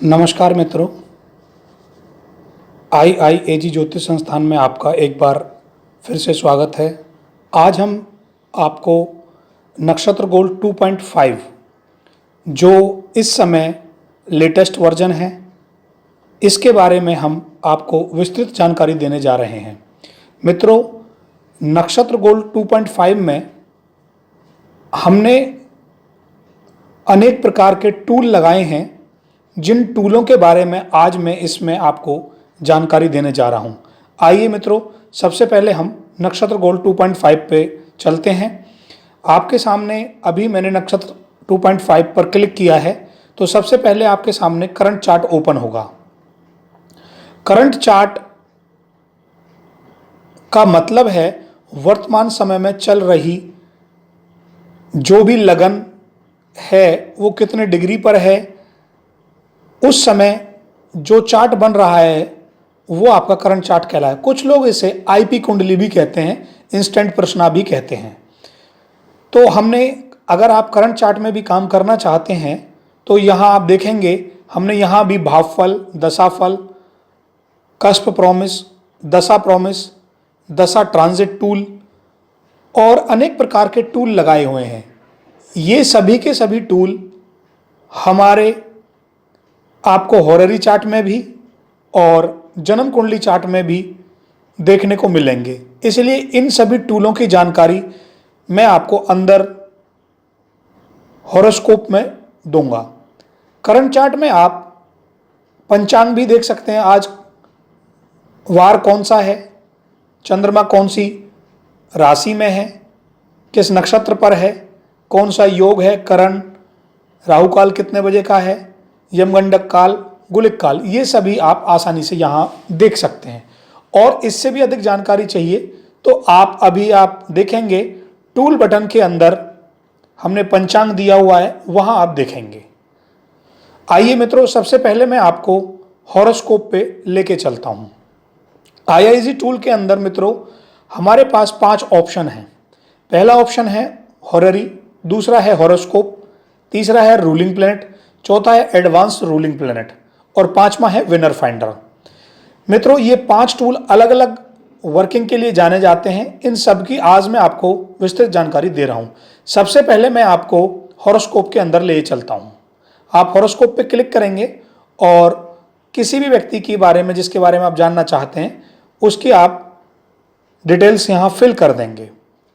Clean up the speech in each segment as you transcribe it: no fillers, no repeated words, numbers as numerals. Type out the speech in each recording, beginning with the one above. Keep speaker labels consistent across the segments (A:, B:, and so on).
A: नमस्कार मित्रों, IIAG ज्योतिष संस्थान में आपका एक बार फिर से स्वागत है। आज हम आपको नक्षत्र गोल्ड 2.5 जो इस समय लेटेस्ट वर्जन है, इसके बारे में हम आपको विस्तृत जानकारी देने जा रहे हैं। मित्रों, नक्षत्र गोल्ड 2.5 में हमने अनेक प्रकार के टूल लगाए हैं, जिन टूलों के बारे में आज मैं इसमें आपको जानकारी देने जा रहा हूं। आइए मित्रों, सबसे पहले हम नक्षत्र गोल्ड 2.5 पे चलते हैं। आपके सामने अभी मैंने नक्षत्र 2.5 पर क्लिक किया है, तो सबसे पहले आपके सामने करंट चार्ट ओपन होगा। करंट चार्ट का मतलब है वर्तमान समय में चल रही जो भी लगन है वो कितने डिग्री पर है, उस समय जो चार्ट बन रहा है वो आपका करंट चार्ट कहलाए। कुछ लोग इसे IP कुंडली भी कहते हैं, इंस्टेंट प्रश्ना भी कहते हैं। तो अगर आप करंट चार्ट में भी काम करना चाहते हैं तो यहाँ आप देखेंगे, हमने यहाँ भी भावफल, दशाफल, कस्प प्रॉमिस, दशा प्रॉमिस, दशा ट्रांजिट टूल और अनेक प्रकार के टूल लगाए हुए हैं। ये सभी के सभी टूल हमारे आपको हॉररी चार्ट में भी और जन्म कुंडली चार्ट में भी देखने को मिलेंगे। इसलिए इन सभी टूलों की जानकारी मैं आपको अंदर हॉरोस्कोप में दूंगा। करंट चार्ट में आप पंचांग भी देख सकते हैं, आज वार कौन सा है, चंद्रमा कौन सी राशि में है, किस नक्षत्र पर है, कौन सा योग है, करण, राहु काल कितने बजे का है, यमगंडक काल, गुलिक काल, ये सभी आप आसानी से यहाँ देख सकते हैं। और इससे भी अधिक जानकारी चाहिए तो आप देखेंगे टूल बटन के अंदर हमने पंचांग दिया हुआ है, वहाँ आप देखेंगे। आइए मित्रों, सबसे पहले मैं आपको हॉरोस्कोप पे लेके चलता हूँ। IIAG टूल के अंदर मित्रों हमारे पास 5 ऑप्शन हैं। पहला ऑप्शन है हॉररी, दूसरा है हॉरोस्कोप, तीसरा है रूलिंग प्लैनेट, चौथा है एडवांस्ड रूलिंग प्लैनेट और पांचवा है विनर फाइंडर। मित्रों, ये 5 टूल अलग अलग वर्किंग के लिए जाने जाते हैं। इन सब की आज मैं आपको विस्तृत जानकारी दे रहा हूं। सबसे पहले मैं आपको हॉरोस्कोप के अंदर ले चलता हूं। आप हॉरोस्कोप पे क्लिक करेंगे और किसी भी व्यक्ति के बारे में जिसके बारे में आप जानना चाहते हैं उसकी आप डिटेल्स यहाँ फिल कर देंगे।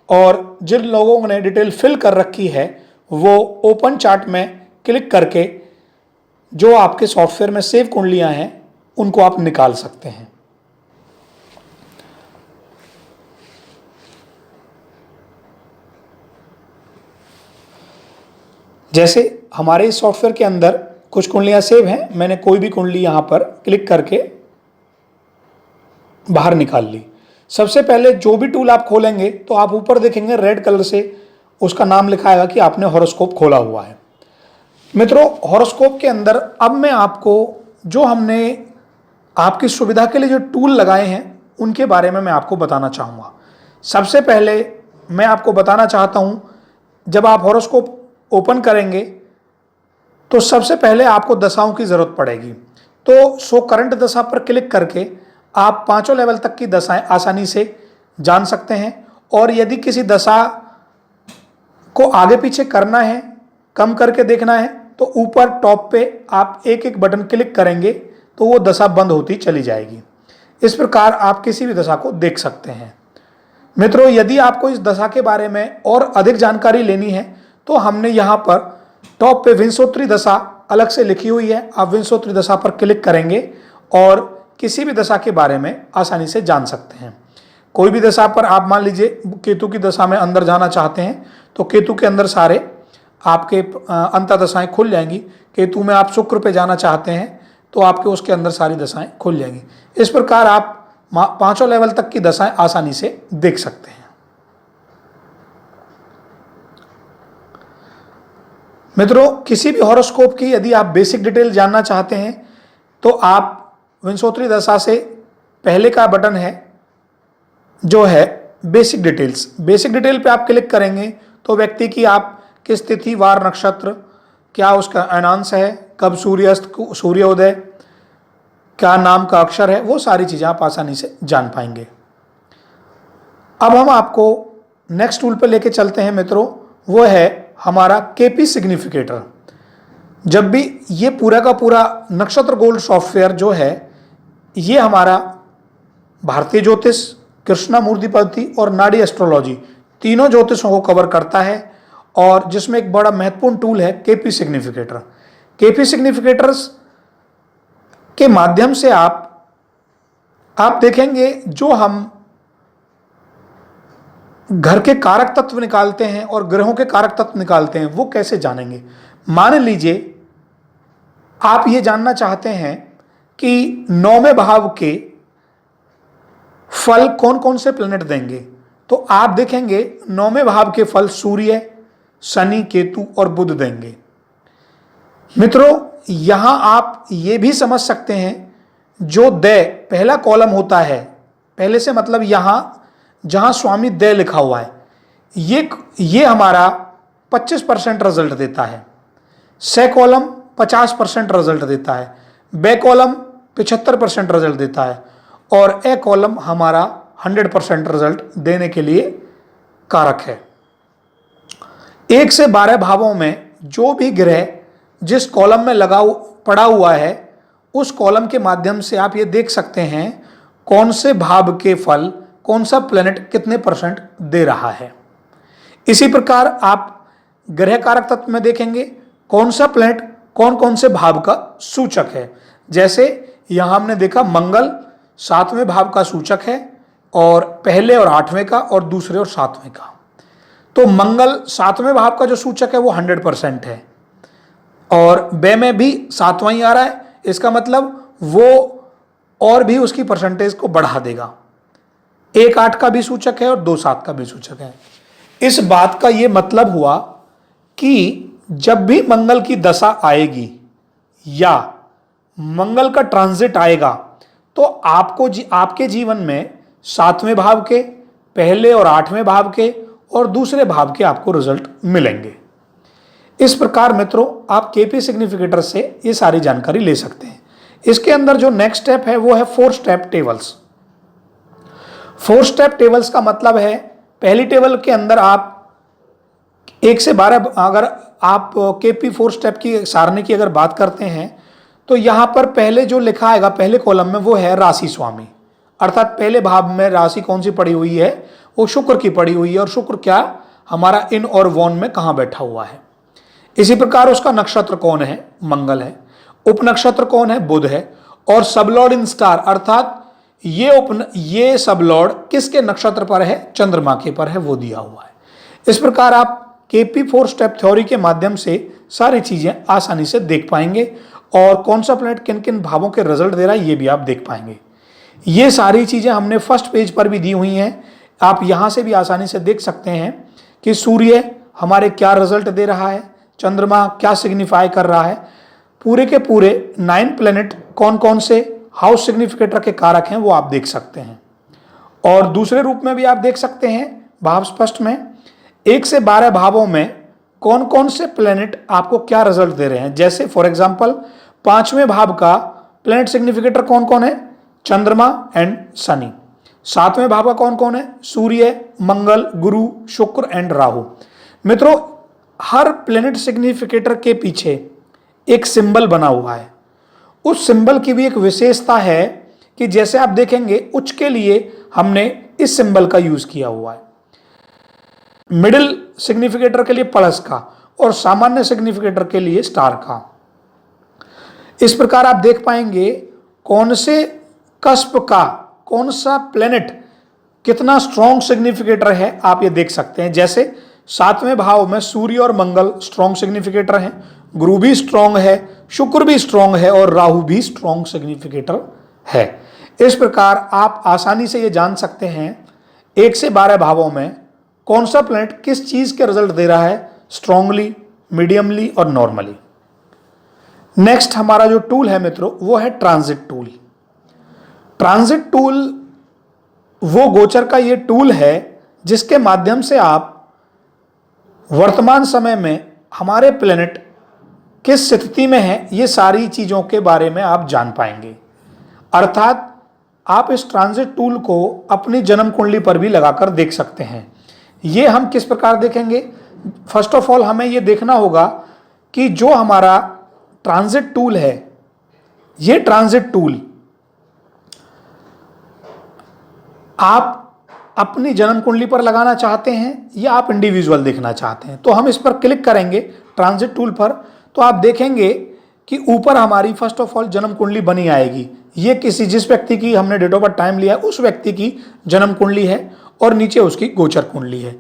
A: और जिन लोगों ने डिटेल फिल कर रखी है वो ओपन चार्ट में क्लिक करके जो आपके सॉफ्टवेयर में सेव कुंडलियां हैं उनको आप निकाल सकते हैं। जैसे हमारे इस सॉफ्टवेयर के अंदर कुछ कुंडलियां सेव हैं, मैंने कोई भी कुंडली यहां पर क्लिक करके बाहर निकाल ली। सबसे पहले जो भी टूल आप खोलेंगे तो आप ऊपर देखेंगे रेड कलर से उसका नाम लिखा आएगा कि आपने हॉरोस्कोप खोला हुआ है। मित्रों, हॉरोस्कोप के अंदर अब मैं आपको जो हमने आपकी सुविधा के लिए जो टूल लगाए हैं उनके बारे में मैं आपको बताना चाहूँगा। सबसे पहले मैं आपको बताना चाहता हूँ, जब आप हॉरोस्कोप ओपन करेंगे तो सबसे पहले आपको दशाओं की ज़रूरत पड़ेगी। तो शो करंट दशा पर क्लिक करके आप 5 लेवल तक की दशाएं आसानी से जान सकते हैं। और यदि किसी दशा को आगे पीछे करना है, कम करके देखना है, तो ऊपर टॉप पे आप एक एक बटन क्लिक करेंगे तो वो दशा बंद होती चली जाएगी। इस प्रकार आप किसी भी दशा को देख सकते हैं। मित्रों, यदि आपको इस दशा के बारे में और अधिक जानकारी लेनी है तो हमने यहाँ पर टॉप पे विंशोत्तरी दशा अलग से लिखी हुई है। आप विंशोत्तरी दशा पर क्लिक करेंगे और किसी भी दशा के बारे में आसानी से जान सकते हैं। कोई भी दशा पर आप मान लीजिए केतु की दशा में अंदर जाना चाहते हैं तो केतु के अंदर सारे आपके अंतःदशाएं खुल जाएंगी। केतु में आप शुक्र पे जाना चाहते हैं तो आपके उसके अंदर सारी दशाएं खुल जाएंगी। इस प्रकार आप 5 लेवल तक की दशाएं आसानी से देख सकते हैं। मित्रों, किसी भी हॉरोस्कोप की यदि आप बेसिक डिटेल जानना चाहते हैं तो आप विंशोत्तरी दशा से पहले का बटन है जो है बेसिक डिटेल्स। बेसिक डिटेल पे आप क्लिक करेंगे तो व्यक्ति की आप किस तिथि, वार, नक्षत्र, क्या उसका अनांश है, कब सूर्यास्त सूर्योदय, क्या नाम का अक्षर है, वो सारी चीज़ें आप आसानी से जान पाएंगे। अब हम आपको नेक्स्ट टूल पे लेके चलते हैं मित्रों, वो है हमारा केपी सिग्निफिकेटर। जब भी ये पूरा का पूरा नक्षत्र गोल्ड सॉफ्टवेयर जो है, ये हमारा भारतीय ज्योतिष, कृष्णामूर्ति पद्धति और नाड़ी एस्ट्रोलॉजी तीनों ज्योतिषों को कवर करता है, और जिसमें एक बड़ा महत्वपूर्ण टूल है केपी सिग्निफिकेटर। केपी सिग्निफिकेटर्स के माध्यम से आप देखेंगे जो हम घर के कारक तत्व निकालते हैं और ग्रहों के कारक तत्व निकालते हैं, वो कैसे जानेंगे। मान लीजिए आप ये जानना चाहते हैं कि 9वें भाव के फल कौन कौन से प्लेनेट देंगे, तो आप देखेंगे 9वें भाव के फल सूर्य, शनि, केतु और बुध देंगे। मित्रों, यहां आप ये भी समझ सकते हैं, जो दय पहला कॉलम होता है, पहले से मतलब यहां जहां स्वामी दय लिखा हुआ है, ये हमारा 25% रिजल्ट देता है। से कॉलम 50% रिजल्ट देता है, बे कॉलम 75% रिजल्ट देता है, और ए कॉलम हमारा 100% रिजल्ट देने के लिए कारक है। 1 से 12 भावों में जो भी ग्रह जिस कॉलम में पड़ा हुआ है, उस कॉलम के माध्यम से आप ये देख सकते हैं कौन से भाव के फल कौन सा प्लेनेट कितने % दे रहा है। इसी प्रकार आप ग्रह कारक तत्व में देखेंगे कौन सा प्लेनेट कौन कौन से भाव का सूचक है। जैसे यहां हमने देखा मंगल 7वें भाव का सूचक है, और पहले और 8वें का, और दूसरे और 7वें का। तो मंगल 7वें भाव का जो सूचक है वो 100% है, और बे में भी 7वां ही आ रहा है, इसका मतलब वो और भी उसकी परसेंटेज को बढ़ा देगा। 1 8 का भी सूचक है और 2 7 का भी सूचक है। इस बात का ये मतलब हुआ कि जब भी मंगल की दशा आएगी या मंगल का ट्रांजिट आएगा, तो आपके जीवन में 7वें भाव के, पहले और 8वें भाव के और दूसरे भाव के आपको रिजल्ट मिलेंगे। इस प्रकार मित्रों आप केपी सिग्निफिकेटर से ये सारी जानकारी ले सकते हैं। इसके अंदर जो नेक्स्ट स्टेप है वो है 4 स्टेप टेबल्स। 4 स्टेप टेबल्स का मतलब है, पहली टेबल के अंदर आप 1 से 12, अगर आप केपी 4 स्टेप की सारणी की अगर बात करते हैं, तो यहां पर पहले जो लिखा आएगा पहले कॉलम में वो है राशि स्वामी, अर्थात पहले भाव में राशि कौन सी पड़ी हुई है, वो शुक्र की पड़ी हुई है, और शुक्र क्या हमारा इन और वॉन में कहां बैठा हुआ है। इसी प्रकार उसका नक्षत्र कौन है, मंगल है, उप नक्षत्र कौन है, बुध है, और सबलॉर्ड इन स्टार, अर्थात ये सबलॉर्ड किसके नक्षत्र पर है, चंद्रमा के पर है, वो दिया हुआ है। इस प्रकार आप केपी 4 स्टेप थ्योरी के माध्यम से सारी चीजें आसानी से देख पाएंगे, और कौन सा प्लैनेट किन किन भावों के रिजल्ट दे रहा है ये भी आप देख पाएंगे। ये सारी चीजें हमने फर्स्ट पेज पर भी दी हुई हैं, आप यहां से भी आसानी से देख सकते हैं कि सूर्य हमारे क्या रिजल्ट दे रहा है, चंद्रमा क्या सिग्निफाई कर रहा है, पूरे के पूरे 9 प्लैनेट कौन कौन से हाउस सिग्निफिकेटर के कारक हैं वो आप देख सकते हैं। और दूसरे रूप में भी आप देख सकते हैं भाव स्पष्ट में 1 से 12 भावों में कौन कौन से प्लैनेट आपको क्या रिजल्ट दे रहे हैं। जैसे फॉर एग्जांपल 5वें भाव का प्लैनेट सिग्निफिकेटर कौन कौन है, चंद्रमा एंड शनि। 7वें भाव का कौन कौन है, सूर्य, मंगल, गुरु, शुक्र एंड राहु। मित्रों हर प्लैनेट सिग्निफिकेटर के पीछे एक सिंबल बना हुआ है। उस सिंबल की भी एक विशेषता है कि जैसे आप देखेंगे उच्च के लिए हमने इस सिंबल का यूज किया हुआ है, मिडिल सिग्निफिकेटर के लिए प्लस का, और सामान्य सिग्निफिकेटर के लिए स्टार का। इस प्रकार आप देख पाएंगे कौन से कस्प का कौन सा प्लेनेट कितना स्ट्रॉन्ग सिग्निफिकेटर है, आप ये देख सकते हैं। जैसे 7वें भाव में सूर्य और मंगल स्ट्रॉन्ग सिग्निफिकेटर हैं, गुरु भी स्ट्रॉन्ग है, शुक्र भी स्ट्रॉन्ग है, और राहु भी स्ट्रॉन्ग सिग्निफिकेटर है। इस प्रकार आप आसानी से ये जान सकते हैं 1 से 12 भावों में कौन सा प्लैनेट किस चीज के रिजल्ट दे रहा है, स्ट्रॉन्गली, मीडियमली और नॉर्मली। नेक्स्ट हमारा जो टूल है मित्रों वो है ट्रांजिट टूल। ट्रांजिट टूल वो गोचर का ये टूल है जिसके माध्यम से आप वर्तमान समय में हमारे प्लेनेट किस स्थिति में है, ये सारी चीज़ों के बारे में आप जान पाएंगे। अर्थात आप इस ट्रांजिट टूल को अपनी जन्म कुंडली पर भी लगाकर देख सकते हैं। ये हम किस प्रकार देखेंगे? फर्स्ट ऑफ ऑल हमें ये देखना होगा कि जो हमारा ट्रांजिट टूल है, ये ट्रांजिट टूल आप अपनी जन्म कुंडली पर लगाना चाहते हैं या आप इंडिविजुअल देखना चाहते हैं। तो हम इस पर क्लिक करेंगे ट्रांजिट टूल पर, तो आप देखेंगे कि ऊपर हमारी फर्स्ट ऑफ ऑल जन्म कुंडली बनी आएगी। ये किसी जिस व्यक्ति की हमने डेट ऑफ बर्थ टाइम लिया है उस व्यक्ति की जन्म कुंडली है और नीचे उसकी गोचर कुंडली है।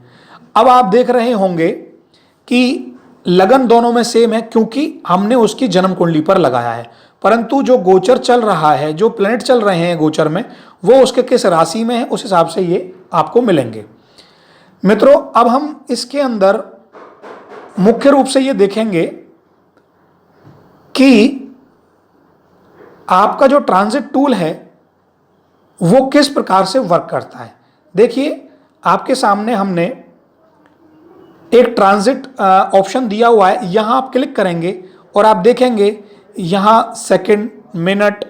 A: अब आप देख रहे होंगे कि लगन दोनों में सेम है क्योंकि हमने उसकी जन्म कुंडली पर लगाया है, परंतु जो गोचर चल रहा है, जो प्लैनेट चल रहे हैं गोचर में, वो उसके किस राशि में है उस हिसाब से ये आपको मिलेंगे। मित्रों, अब हम इसके अंदर मुख्य रूप से ये देखेंगे कि आपका जो ट्रांजिट टूल है वो किस प्रकार से वर्क करता है। देखिए, आपके सामने हमने एक ट्रांजिट ऑप्शन दिया हुआ है, यहां आप क्लिक करेंगे और आप देखेंगे यहां second, minute,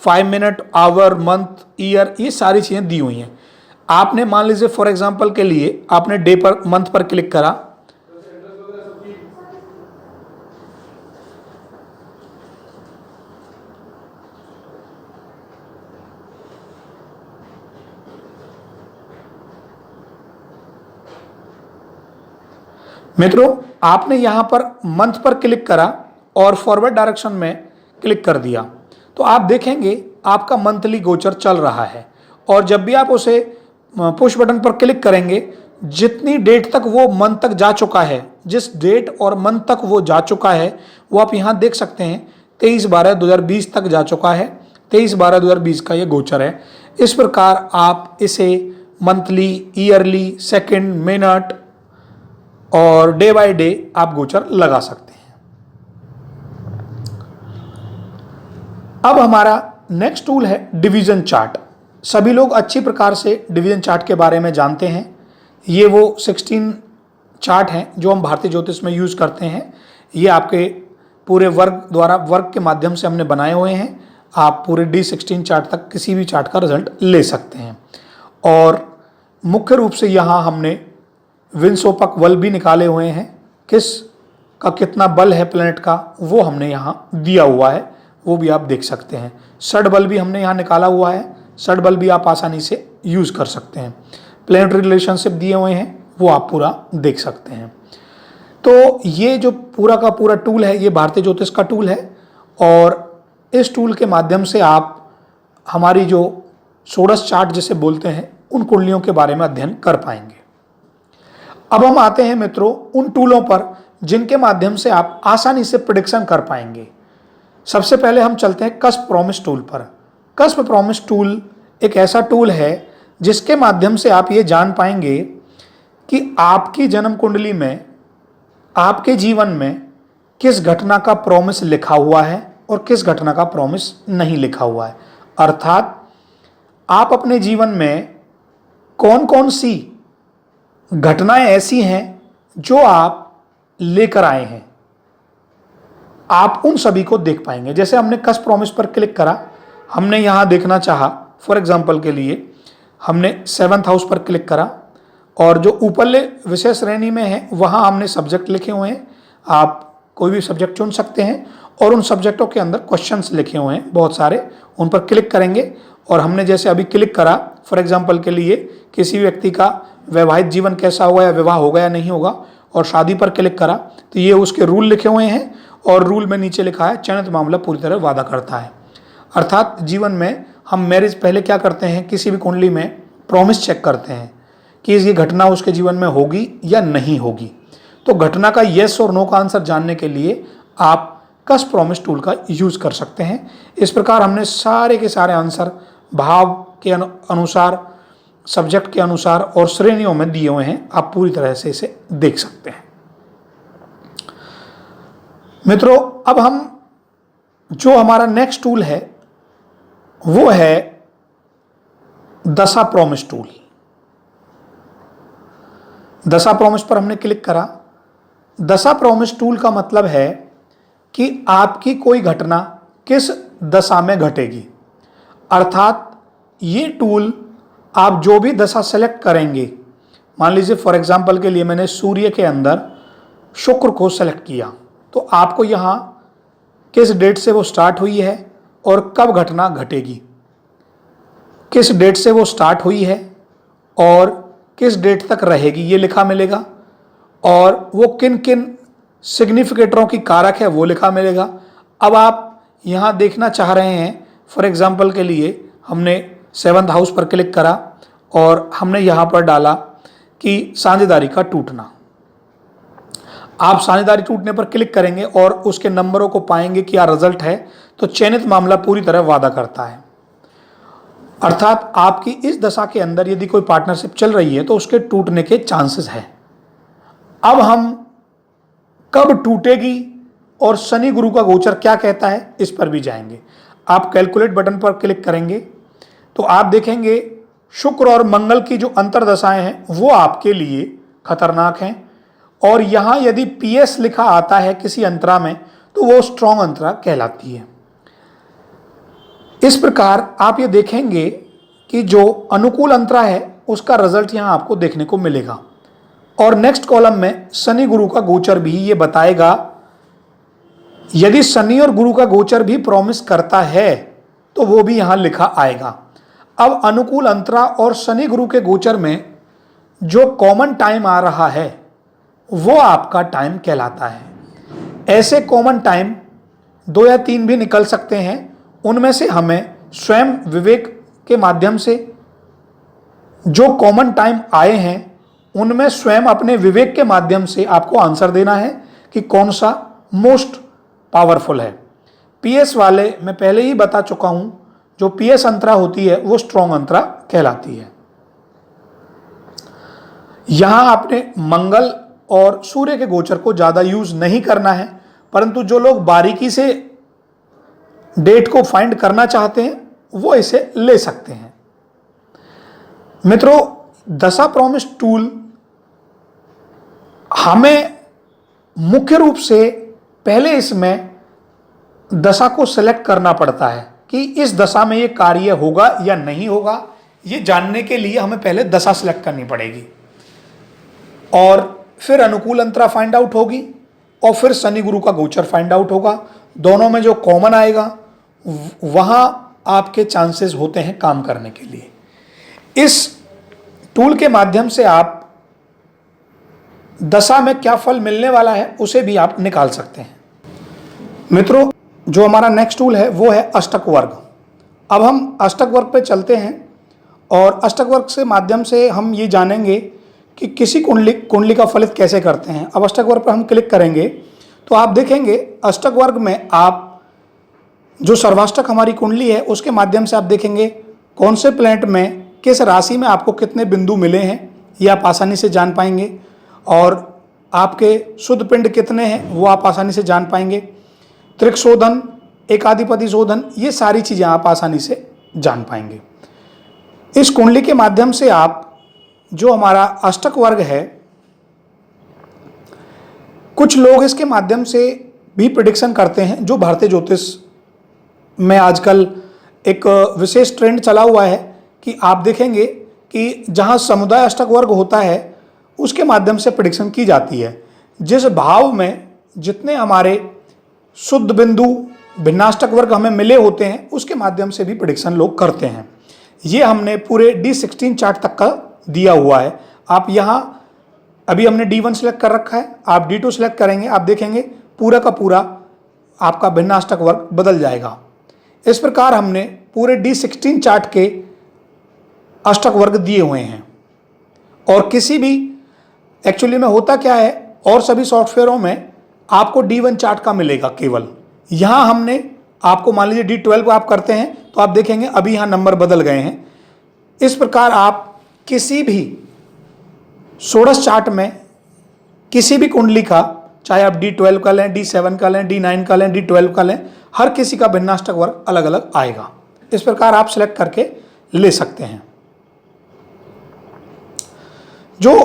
A: 5 minute, hour, month, year, ये सारी चीजें दी हुई हैं। आपने मान लीजिए फॉर एग्जांपल के लिए आपने डे पर, मंथ पर क्लिक करा, मित्रों आपने यहां पर मंथ पर क्लिक करा और फॉरवर्ड डायरेक्शन में क्लिक कर दिया, तो आप देखेंगे आपका मंथली गोचर चल रहा है। और जब भी आप उसे पुश बटन पर क्लिक करेंगे, जितनी डेट तक वो मंथ तक जा चुका है, जिस डेट और मंथ तक वो जा चुका है वो आप यहां देख सकते हैं। 23/12/2020 तक जा चुका है, 23/12/2020 का ये गोचर है। इस प्रकार आप इसे मंथली, ईयरली, सेकेंड, मिनट और डे बाय डे आप गोचर लगा सकते हैं। अब हमारा नेक्स्ट टूल है डिवीजन चार्ट। सभी लोग अच्छी प्रकार से डिवीजन चार्ट के बारे में जानते हैं। ये वो 16 चार्ट हैं जो हम भारतीय ज्योतिष में यूज करते हैं। ये आपके पूरे वर्ग द्वारा, वर्ग के माध्यम से हमने बनाए हुए हैं। आप पूरे D16 चार्ट तक किसी भी चार्ट का रिजल्ट ले सकते हैं। और मुख्य रूप से यहाँ हमने विंशोपक बल भी निकाले हुए हैं, किस का कितना बल है प्लैनेट का वो हमने यहाँ दिया हुआ है, वो भी आप देख सकते हैं। षड बल भी हमने यहाँ निकाला हुआ है, षड बल भी आप आसानी से यूज कर सकते हैं। प्लैनेटरी रिलेशनशिप दिए हुए हैं वो आप पूरा देख सकते हैं। तो ये जो पूरा का पूरा टूल है ये भारतीय ज्योतिष का टूल है और इस टूल के माध्यम से आप हमारी जो षोडश चार्ट जिसे बोलते हैं उन कुंडलियों के बारे में अध्ययन कर पाएंगे। अब हम आते हैं मित्रों उन टूलों पर जिनके माध्यम से आप आसानी से प्रेडिक्शन कर पाएंगे। सबसे पहले हम चलते हैं कस्प प्रॉमिस टूल पर। कस्प प्रॉमिस टूल एक ऐसा टूल है जिसके माध्यम से आप ये जान पाएंगे कि आपकी जन्म कुंडली में, आपके जीवन में किस घटना का प्रॉमिस लिखा हुआ है और किस घटना का प्रॉमिस नहीं लिखा हुआ है। अर्थात आप अपने जीवन में कौन कौन सी घटनाएं ऐसी हैं जो आप लेकर आए हैं, आप उन सभी को देख पाएंगे। जैसे हमने कस्प प्रॉमिस पर क्लिक करा, हमने यहां देखना चाहा, फॉर एग्जांपल के लिए हमने 7th हाउस पर क्लिक करा और जो ऊपरले विशेष श्रेणी में है वहां हमने सब्जेक्ट लिखे हुए हैं। आप कोई भी सब्जेक्ट चुन सकते हैं और उन सब्जेक्टों के अंदर क्वेश्चंस लिखे हुए हैं बहुत सारे, उन पर क्लिक करेंगे। और हमने जैसे अभी क्लिक करा, फॉर एग्जांपल के लिए किसी व्यक्ति का वैवाहिक जीवन कैसा हुआ या विवाह होगा या नहीं होगा, और शादी पर क्लिक करा तो ये उसके रूल लिखे हुए हैं और रूल में नीचे लिखा है चयनित मामला पूरी तरह वादा करता है। अर्थात जीवन में हम मैरिज पहले क्या करते हैं, किसी भी कुंडली में प्रॉमिस चेक करते हैं कि ये घटना उसके जीवन में होगी या नहीं होगी। तो घटना का येस और नो का आंसर जानने के लिए आप कस्प प्रॉमिस टूल का यूज कर सकते हैं। इस प्रकार हमने सारे के सारे आंसर भाव के अनुसार, सब्जेक्ट के अनुसार और श्रेणियों में दिए हुए हैं। आप पूरी तरह से इसे देख सकते हैं। मित्रों, अब हम जो हमारा नेक्स्ट टूल है वो है दशा प्रॉमिस टूल। दशा प्रॉमिस पर हमने क्लिक करा। दशा प्रॉमिस टूल का मतलब है कि आपकी कोई घटना किस दशा में घटेगी। अर्थात ये टूल आप जो भी दशा सेलेक्ट करेंगे, मान लीजिए फॉर एग्जांपल के लिए मैंने सूर्य के अंदर शुक्र को सेलेक्ट किया, तो आपको यहाँ किस डेट से वो स्टार्ट हुई है और कब घटना घटेगी, किस डेट से वो स्टार्ट हुई है और किस डेट तक रहेगी ये लिखा मिलेगा, और वो किन किन सिग्निफिकेटरों की कारक है वो लिखा मिलेगा। अब आप यहाँ देखना चाह रहे हैं, फॉर एग्जांपल के लिए हमने 7th हाउस पर क्लिक करा और हमने यहाँ पर डाला कि साझेदारी का टूटना। आप साझेदारी टूटने पर क्लिक करेंगे और उसके नंबरों को पाएंगे क्या रिजल्ट है, तो चयनित मामला पूरी तरह वादा करता है। अर्थात आपकी इस दशा के अंदर यदि कोई पार्टनरशिप चल रही है तो उसके टूटने के चांसेस है। अब हम कब टूटेगी और शनि गुरु का गोचर क्या कहता है इस पर भी जाएंगे। आप कैलकुलेट बटन पर क्लिक करेंगे तो आप देखेंगे शुक्र और मंगल की जो अंतरदशाएं हैं वो आपके लिए खतरनाक हैं, और यहां यदि PS लिखा आता है किसी अंतरा में तो वो स्ट्रॉन्ग अंतरा कहलाती है। इस प्रकार आप ये देखेंगे कि जो अनुकूल अंतरा है उसका रिजल्ट यहां आपको देखने को मिलेगा, और नेक्स्ट कॉलम में शनि गुरु का गोचर भी ये बताएगा। यदि शनि और गुरु का गोचर भी प्रॉमिस करता है तो वो भी यहां लिखा आएगा। अब अनुकूल अंतरा और शनि गुरु के गोचर में जो कॉमन टाइम आ रहा है वो आपका टाइम कहलाता है। ऐसे कॉमन टाइम 2 या 3 भी निकल सकते हैं, उनमें से हमें स्वयं विवेक के माध्यम से जो कॉमन टाइम आए हैं उनमें स्वयं अपने विवेक के माध्यम से आपको आंसर देना है कि कौन सा मोस्ट पावरफुल है। PS वाले मैं पहले ही बता चुका हूं, जो PS अंतरा होती है वो स्ट्रॉन्ग अंतरा कहलाती है। यहां आपने मंगल और सूर्य के गोचर को ज्यादा यूज नहीं करना है, परंतु जो लोग बारीकी से डेट को फाइंड करना चाहते हैं वो इसे ले सकते हैं। मित्रों, दशा प्रॉमिस टूल हमें मुख्य रूप से पहले इसमें दशा को सिलेक्ट करना पड़ता है कि इस दशा में ये कार्य होगा या नहीं होगा। ये जानने के लिए हमें पहले दशा सिलेक्ट करनी पड़ेगी, और फिर अनुकूल अंतरा फाइंड आउट होगी, और फिर शनि गुरु का गोचर फाइंड आउट होगा। दोनों में जो कॉमन आएगा वहां आपके चांसेस होते हैं काम करने के लिए। इस टूल के माध्यम से आप दशा में क्या फल मिलने वाला है उसे भी आप निकाल सकते हैं। मित्रों, जो हमारा नेक्स्ट टूल है वो है अष्टक वर्ग। अब हम अष्टक वर्ग पे चलते हैं, और अष्टक वर्ग से माध्यम से हम ये जानेंगे कि किसी कुंडली का फलित कैसे करते हैं। अब अष्टक वर्ग पर हम क्लिक करेंगे तो आप देखेंगे अष्टक वर्ग में आप जो सर्वाष्टक हमारी कुंडली है उसके माध्यम से आप देखेंगे कौन से प्लैनेट में किस राशि में आपको कितने बिंदु मिले हैं, ये आप आसानी से जान पाएंगे, और आपके शुद्ध पिंड कितने हैं वो आप आसानी से जान पाएंगे। त्रिक शोधन, एकाधिपति शोधन, ये सारी चीज़ें आप आसानी से जान पाएंगे। इस कुंडली के माध्यम से आप जो हमारा अष्टक वर्ग है, कुछ लोग इसके माध्यम से भी प्रिडिक्शन करते हैं। जो भारतीय ज्योतिष में आजकल एक विशेष ट्रेंड चला हुआ है कि आप देखेंगे कि जहां समुदाय अष्टक वर्ग होता है उसके माध्यम से प्रिडिक्शन की जाती है। जिस भाव में जितने हमारे शुद्ध बिंदु भिन्नाष्टक वर्ग हमें मिले होते हैं उसके माध्यम से भी प्रिडिक्शन लोग करते हैं। ये हमने पूरे D16 चार्ट तक का दिया हुआ है। आप यहाँ अभी हमने D1 सेलेक्ट कर रखा है, आप D2 सेलेक्ट करेंगे, आप देखेंगे पूरा का पूरा आपका भिन्नाष्टक वर्ग बदल जाएगा। इस प्रकार हमने पूरे D16 चार्ट के अष्टक वर्ग दिए हुए हैं। और किसी भी एक्चुअली में होता क्या है, और सभी सॉफ्टवेयरों में आपको D1 चार्ट का मिलेगा केवल। यहाँ हमने आपको मान लीजिए D12 आप करते हैं तो आप देखेंगे अभी यहाँ नंबर बदल गए हैं। इस प्रकार आप किसी भी षोडश चार्ट में किसी भी कुंडली का, चाहे आप D12 का लें, D7 का लें, D9 का लें, D12 का लें, हर किसी का भिन्नाष्टक वर्ग अलग अलग आएगा। इस प्रकार आप सिलेक्ट करके ले सकते हैं। जो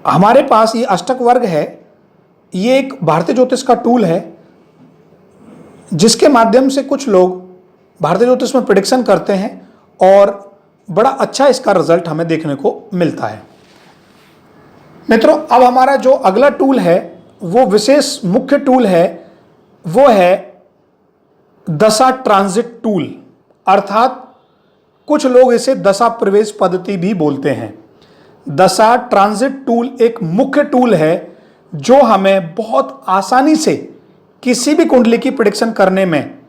A: हमारे पास ये अष्टक वर्ग है, ये एक भारतीय ज्योतिष का टूल है जिसके माध्यम से कुछ लोग भारतीय ज्योतिष में प्रेडिक्शन करते हैं और बड़ा अच्छा इसका रिजल्ट हमें देखने को मिलता है। मित्रों, अब हमारा जो अगला टूल है वो विशेष मुख्य टूल है, वो है दशा ट्रांजिट टूल, अर्थात कुछ लोग इसे दशा प्रवेश पद्धति भी बोलते हैं। दशा ट्रांजिट टूल एक मुख्य टूल है जो हमें बहुत आसानी से किसी भी कुंडली की प्रेडिक्शन करने में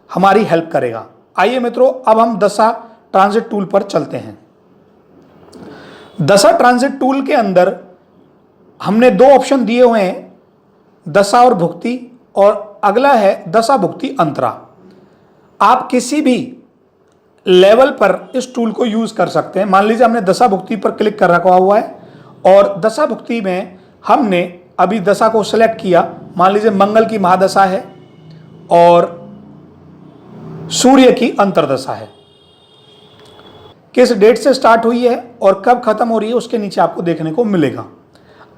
A: हमारी हेल्प करेगा। आइए मित्रों, अब हम दशा ट्रांजिट टूल पर चलते हैं। दशा ट्रांजिट टूल के अंदर हमने दो ऑप्शन दिए हुए हैं, दशा और भुक्ति, और अगला है दशा भुक्ति अंतरा। आप किसी भी लेवल पर इस टूल को यूज कर सकते हैं। मान लीजिए हमने दशा भुक्ति पर क्लिक कर रखा हुआ है और दशा भुक्ति में हमने अभी दशा को सिलेक्ट किया। मान लीजिए मंगल की महादशा है और सूर्य की अंतर्दशा है। किस डेट से स्टार्ट हुई है और कब खत्म हो रही है उसके नीचे आपको देखने को मिलेगा।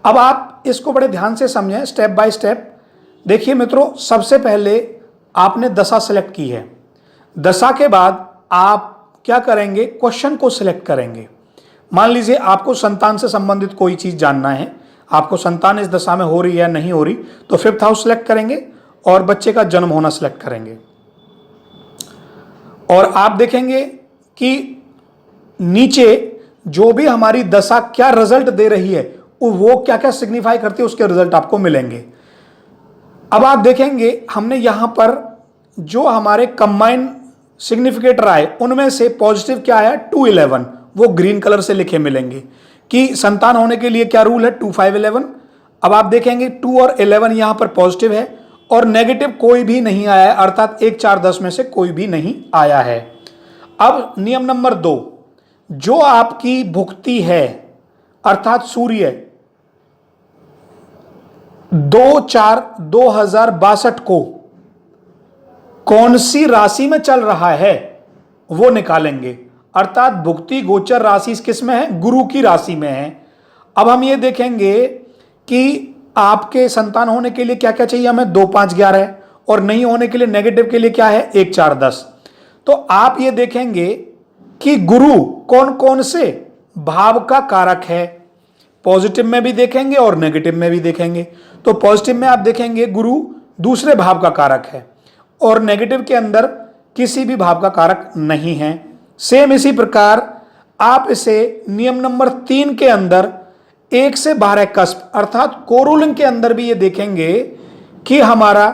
A: अब आप इसको बड़े ध्यान से समझें, स्टेप बाय स्टेप। देखिए मित्रों, सबसे पहले आपने दशा सेलेक्ट की है। दशा के बाद आप क्या करेंगे, क्वेश्चन को सिलेक्ट करेंगे। मान लीजिए आपको संतान से संबंधित कोई चीज जानना है, आपको संतान इस दशा में हो रही है या नहीं हो रही, तो 5th हाउस सेलेक्ट करेंगे और बच्चे का जन्म होना सेलेक्ट करेंगे। और आप देखेंगे कि नीचे जो भी हमारी दशा क्या रिजल्ट दे रही है, वो क्या क्या सिग्निफाई करती है, उसके रिजल्ट आपको मिलेंगे। अब आप देखेंगे हमने यहां पर जो हमारे कंबाइन सिग्निफिकेटर आए उनमें से पॉजिटिव क्या आया, 2, 11, वो ग्रीन कलर से लिखे मिलेंगे कि संतान होने के लिए क्या रूल है, 2, 5, 11। अब आप देखेंगे 2 और 11 यहां पर पॉजिटिव है और नेगेटिव कोई भी नहीं आया है, अर्थात 1, 4, 10 में से कोई भी नहीं आया है। अब नियम नंबर 2, जो आपकी भुक्ति है अर्थात सूर्य 2/4/2062 को कौन सी राशि में चल रहा है वो निकालेंगे। अर्थात भुक्ति गोचर राशि किस में है, गुरु की राशि में है। अब हम ये देखेंगे कि आपके संतान होने के लिए क्या क्या चाहिए, हमें 2, 5, 11 है, और नहीं होने के लिए नेगेटिव के लिए क्या है, 1, 4, 10। तो आप ये देखेंगे कि गुरु कौन कौन से भाव का कारक है, पॉजिटिव में भी देखेंगे और नेगेटिव में भी देखेंगे। तो पॉजिटिव में आप देखेंगे गुरु दूसरे भाव का कारक है और नेगेटिव के अंदर किसी भी भाव का कारक नहीं है। सेम इसी प्रकार आप इसे नियम नंबर 3 के अंदर 1 से 12 कस्प अर्थात कोरोलिंग के अंदर भी ये देखेंगे कि हमारा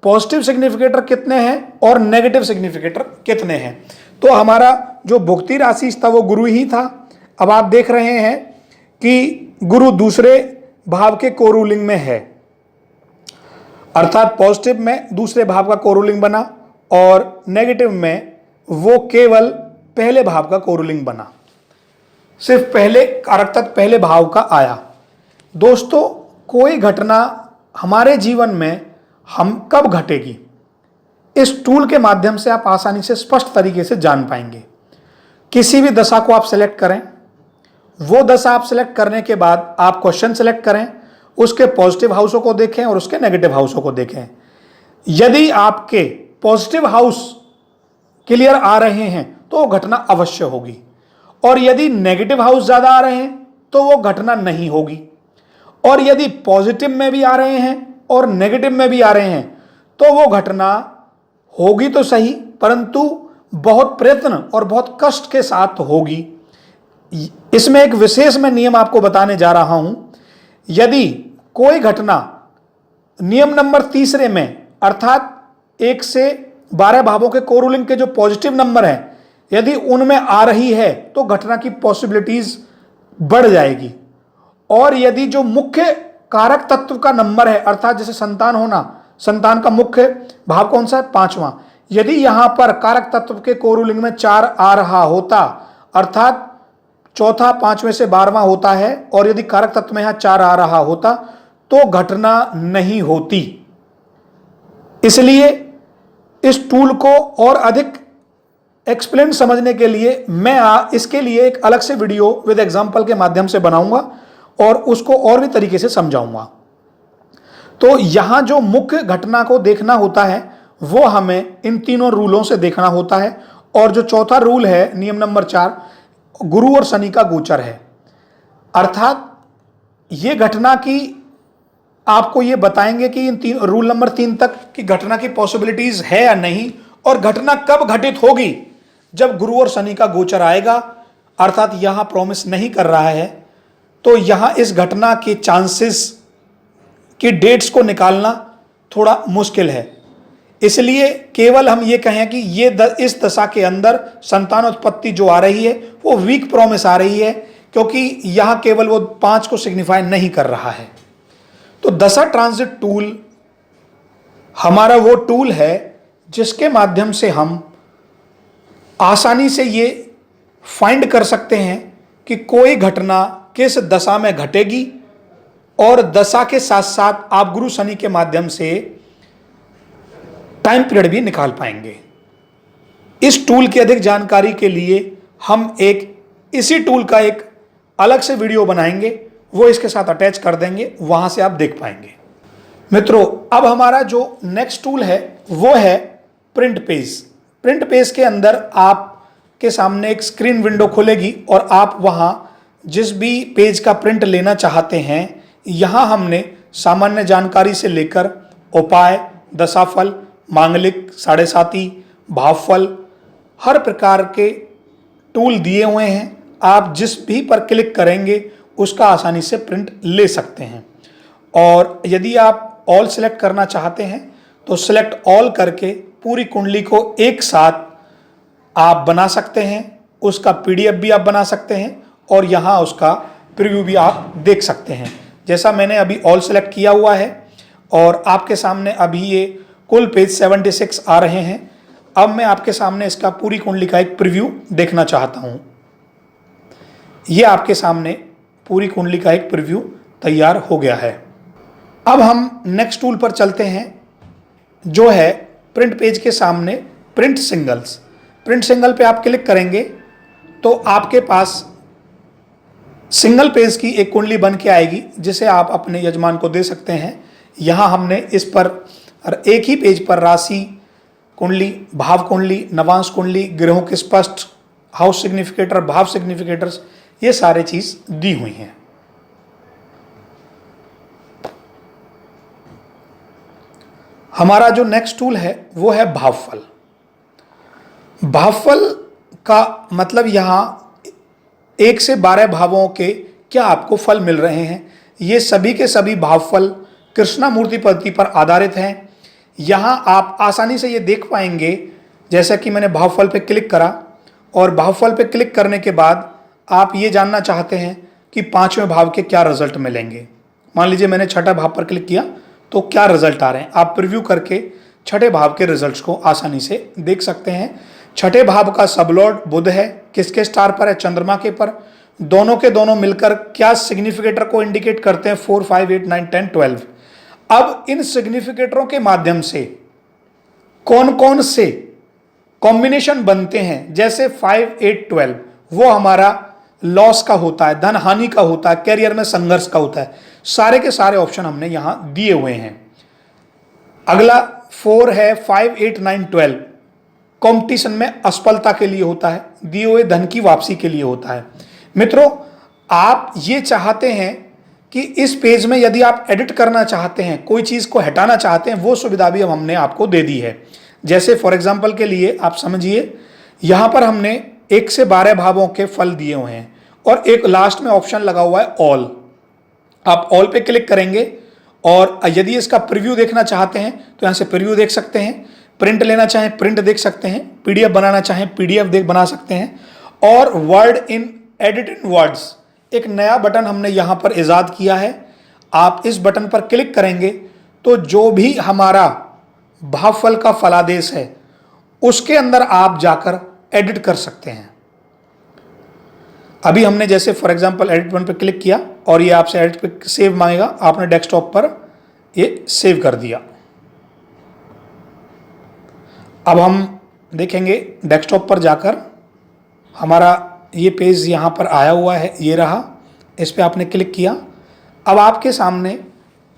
A: पॉजिटिव सिग्निफिकेटर कितने हैं और नेगेटिव सिग्निफिकेटर कितने हैं। तो हमारा जो भुक्ति राशि था वो गुरु ही था। अब आप देख रहे हैं कि गुरु दूसरे भाव के कोरूलिंग में है, अर्थात पॉजिटिव में दूसरे भाव का कोरूलिंग बना और नेगेटिव में वो केवल पहले भाव का कोरूलिंग बना, सिर्फ पहले कारक तक पहले भाव का आया। दोस्तों, कोई घटना हमारे जीवन में हम कब घटेगी, इस टूल के माध्यम से आप आसानी से स्पष्ट तरीके से जान पाएंगे। किसी भी दशा को आप सेलेक्ट करें, वो दशा आप सेलेक्ट करने के बाद आप क्वेश्चन सेलेक्ट करें, उसके पॉजिटिव हाउसों को देखें और उसके नेगेटिव हाउसों को देखें। यदि आपके पॉजिटिव हाउस क्लियर आ रहे हैं तो वो घटना अवश्य होगी, और यदि नेगेटिव हाउस ज्यादा आ रहे हैं तो वो घटना नहीं होगी। और यदि पॉजिटिव में भी आ रहे हैं और नेगेटिव में भी आ रहे हैं तो वो घटना होगी तो सही, परंतु बहुत प्रयत्न और बहुत कष्ट के साथ होगी। इसमें एक विशेष मैं नियम आपको बताने जा रहा हूं। यदि कोई घटना नियम नंबर 3 में अर्थात 1 से 12 भावों के कोरूलिंग के जो पॉजिटिव नंबर हैं, यदि उनमें आ रही है तो घटना की पॉसिबिलिटीज बढ़ जाएगी। और यदि जो मुख्य कारक तत्व का नंबर है, अर्थात जैसे संतान होना, संतान का मुख्य भाव कौन सा है, 5वां, यदि यहां पर कारक तत्व के कोरूलिंग में 4 आ रहा होता, अर्थात चौथा 5वें से 12वां होता है, और यदि कारक तत्व में यहां 4 आ रहा होता तो घटना नहीं होती। इसलिए इस टूल को और अधिक एक्सप्लेन समझने के लिए मैं इसके लिए एक अलग से वीडियो विद एग्जांपल के माध्यम से बनाऊंगा और उसको और भी तरीके से समझाऊंगा। तो यहां जो मुख्य घटना को देखना होता है वो हमें इन तीनों रूलों से देखना होता है। और जो चौथा रूल है, नियम नंबर 4, गुरु और शनि का गोचर है। अर्थात ये घटना की आपको ये बताएंगे कि इन रूल नंबर 3 तक की घटना की पॉसिबिलिटीज है या नहीं, और घटना कब घटित होगी, जब गुरु और शनि का गोचर आएगा। अर्थात यहां प्रॉमिस नहीं कर रहा है, तो यहां इस घटना के चांसेस की डेट्स को निकालना थोड़ा मुश्किल है। इसलिए केवल हम ये कहें कि इस दशा के अंदर संतान उत्पत्ति जो आ रही है वो वीक प्रॉमिस आ रही है, क्योंकि यहां केवल वो 5 को सिग्निफाई नहीं कर रहा है। तो दशा ट्रांजिट टूल हमारा वो टूल है जिसके माध्यम से हम आसानी से ये फाइंड कर सकते हैं कि कोई घटना किस दशा में घटेगी, और दशा के साथ साथ आप गुरु शनि के माध्यम से टाइम पीरियड भी निकाल पाएंगे। इस टूल की अधिक जानकारी के लिए हम इसी टूल का एक अलग से वीडियो बनाएंगे, वो इसके साथ अटैच कर देंगे, वहां से आप देख पाएंगे। मित्रों, अब हमारा जो नेक्स्ट टूल है वो है प्रिंट पेज। प्रिंट पेज के अंदर आपके सामने एक स्क्रीन विंडो खुलेगी और आप वहां जिस भी पेज का प्रिंट लेना चाहते हैं, यहां हमने सामान्य जानकारी से लेकर उपाय, दशाफल, मांगलिक, साढ़े साती, भावफल, हर प्रकार के टूल दिए हुए हैं। आप जिस भी पर क्लिक करेंगे उसका आसानी से प्रिंट ले सकते हैं। और यदि आप ऑल सेलेक्ट करना चाहते हैं तो सेलेक्ट ऑल करके पूरी कुंडली को एक साथ आप बना सकते हैं। उसका पीडीएफ भी आप बना सकते हैं और यहाँ उसका प्रीव्यू भी आप देख सकते हैं। जैसा मैंने अभी ऑल सेलेक्ट किया हुआ है और आपके सामने अभी ये कुल पेज 76 आ रहे हैं। अब मैं आपके सामने इसका पूरी कुंडली का एक प्रीव्यू देखना चाहता हूँ। ये आपके सामने पूरी कुंडली का एक प्रीव्यू तैयार हो गया है। अब हम नेक्स्ट टूल पर चलते हैं, जो है प्रिंट पेज के सामने प्रिंट सिंगल्स। प्रिंट सिंगल पे आप क्लिक करेंगे तो आपके पास सिंगल पेज की एक कुंडली बन के आएगी, जिसे आप अपने यजमान को दे सकते हैं। यहाँ हमने इस पर एक ही पेज पर राशि कुंडली, भाव कुंडली, नवांश कुंडली, ग्रहों के स्पष्ट, हाउस सिग्निफिकेटर, भाव सिग्निफिकेटर्स, ये सारे चीज दी हुई हैं। हमारा जो नेक्स्ट टूल है वो है भावफल। भावफल का मतलब यहां 1 से 12 भावों के क्या आपको फल मिल रहे हैं। ये सभी के सभी भावफल कृष्णामूर्ति पद्धति पर आधारित हैं। यहां आप आसानी से ये देख पाएंगे, जैसा कि मैंने भावफल पे क्लिक करा और भावफल पे क्लिक करने के बाद आप ये जानना चाहते हैं कि 5वें भाव के क्या रिजल्ट मिलेंगे। मान लीजिए मैंने 6ठा भाव पर क्लिक किया तो क्या रिजल्ट आ रहे हैं। आप प्रीव्यू करके 6ठे भाव के रिजल्ट्स को आसानी से देख सकते हैं। 6ठे भाव का सबलॉर्ड बुध है, किसके स्टार पर है, चंद्रमा के पर। दोनों के दोनों मिलकर क्या सिग्निफिकेटर को इंडिकेट करते हैं, 4, 5, 8, 9, 10, 12। अब इन सिग्निफिकेटरों के माध्यम से कौन कौन से कॉम्बिनेशन बनते हैं, जैसे 5, 8, 12 वो हमारा लॉस का होता है, धन हानि का होता है, कैरियर में संघर्ष का होता है। सारे के सारे ऑप्शन हमने यहां दिए हुए हैं। अगला 4 है, 5, 8, 9, 12 कंपटीशन में असफलता के लिए होता है, दिए हुए धन की वापसी के लिए होता है। मित्रों, आप ये चाहते हैं कि इस पेज में यदि आप एडिट करना चाहते हैं, कोई चीज को हटाना चाहते हैं, वो सुविधा भी हमने आपको दे दी है। जैसे फॉर एग्जांपल के लिए आप समझिए, यहां पर हमने 1 से 12 भावों के फल दिए हुए हैं और एक लास्ट में ऑप्शन लगा हुआ है ऑल। आप ऑल पे क्लिक करेंगे और यदि इसका प्रीव्यू देखना चाहते हैं तो यहां से प्रीव्यू देख सकते हैं, प्रिंट लेना चाहें प्रिंट देख सकते हैं, पीडीएफ बनाना चाहें पीडीएफ बना सकते हैं। और word in edit in words एक नया बटन हमने यहां पर इजाद किया है। आप इस बटन पर क्लिक करेंगे तो जो भी हमारा भावफल का फलादेश है उसके अंदर आप जाकर एडिट कर सकते हैं। अभी हमने जैसे फॉर एग्जांपल एडिट बटन पर क्लिक किया और ये आपसे एडिट पे सेव मांगेगा, आपने डेस्कटॉप पर ये सेव कर दिया। अब हम देखेंगे डेस्कटॉप पर जाकर हमारा ये पेज यहाँ पर आया हुआ है, ये रहा, इस पर आपने क्लिक किया। अब आपके सामने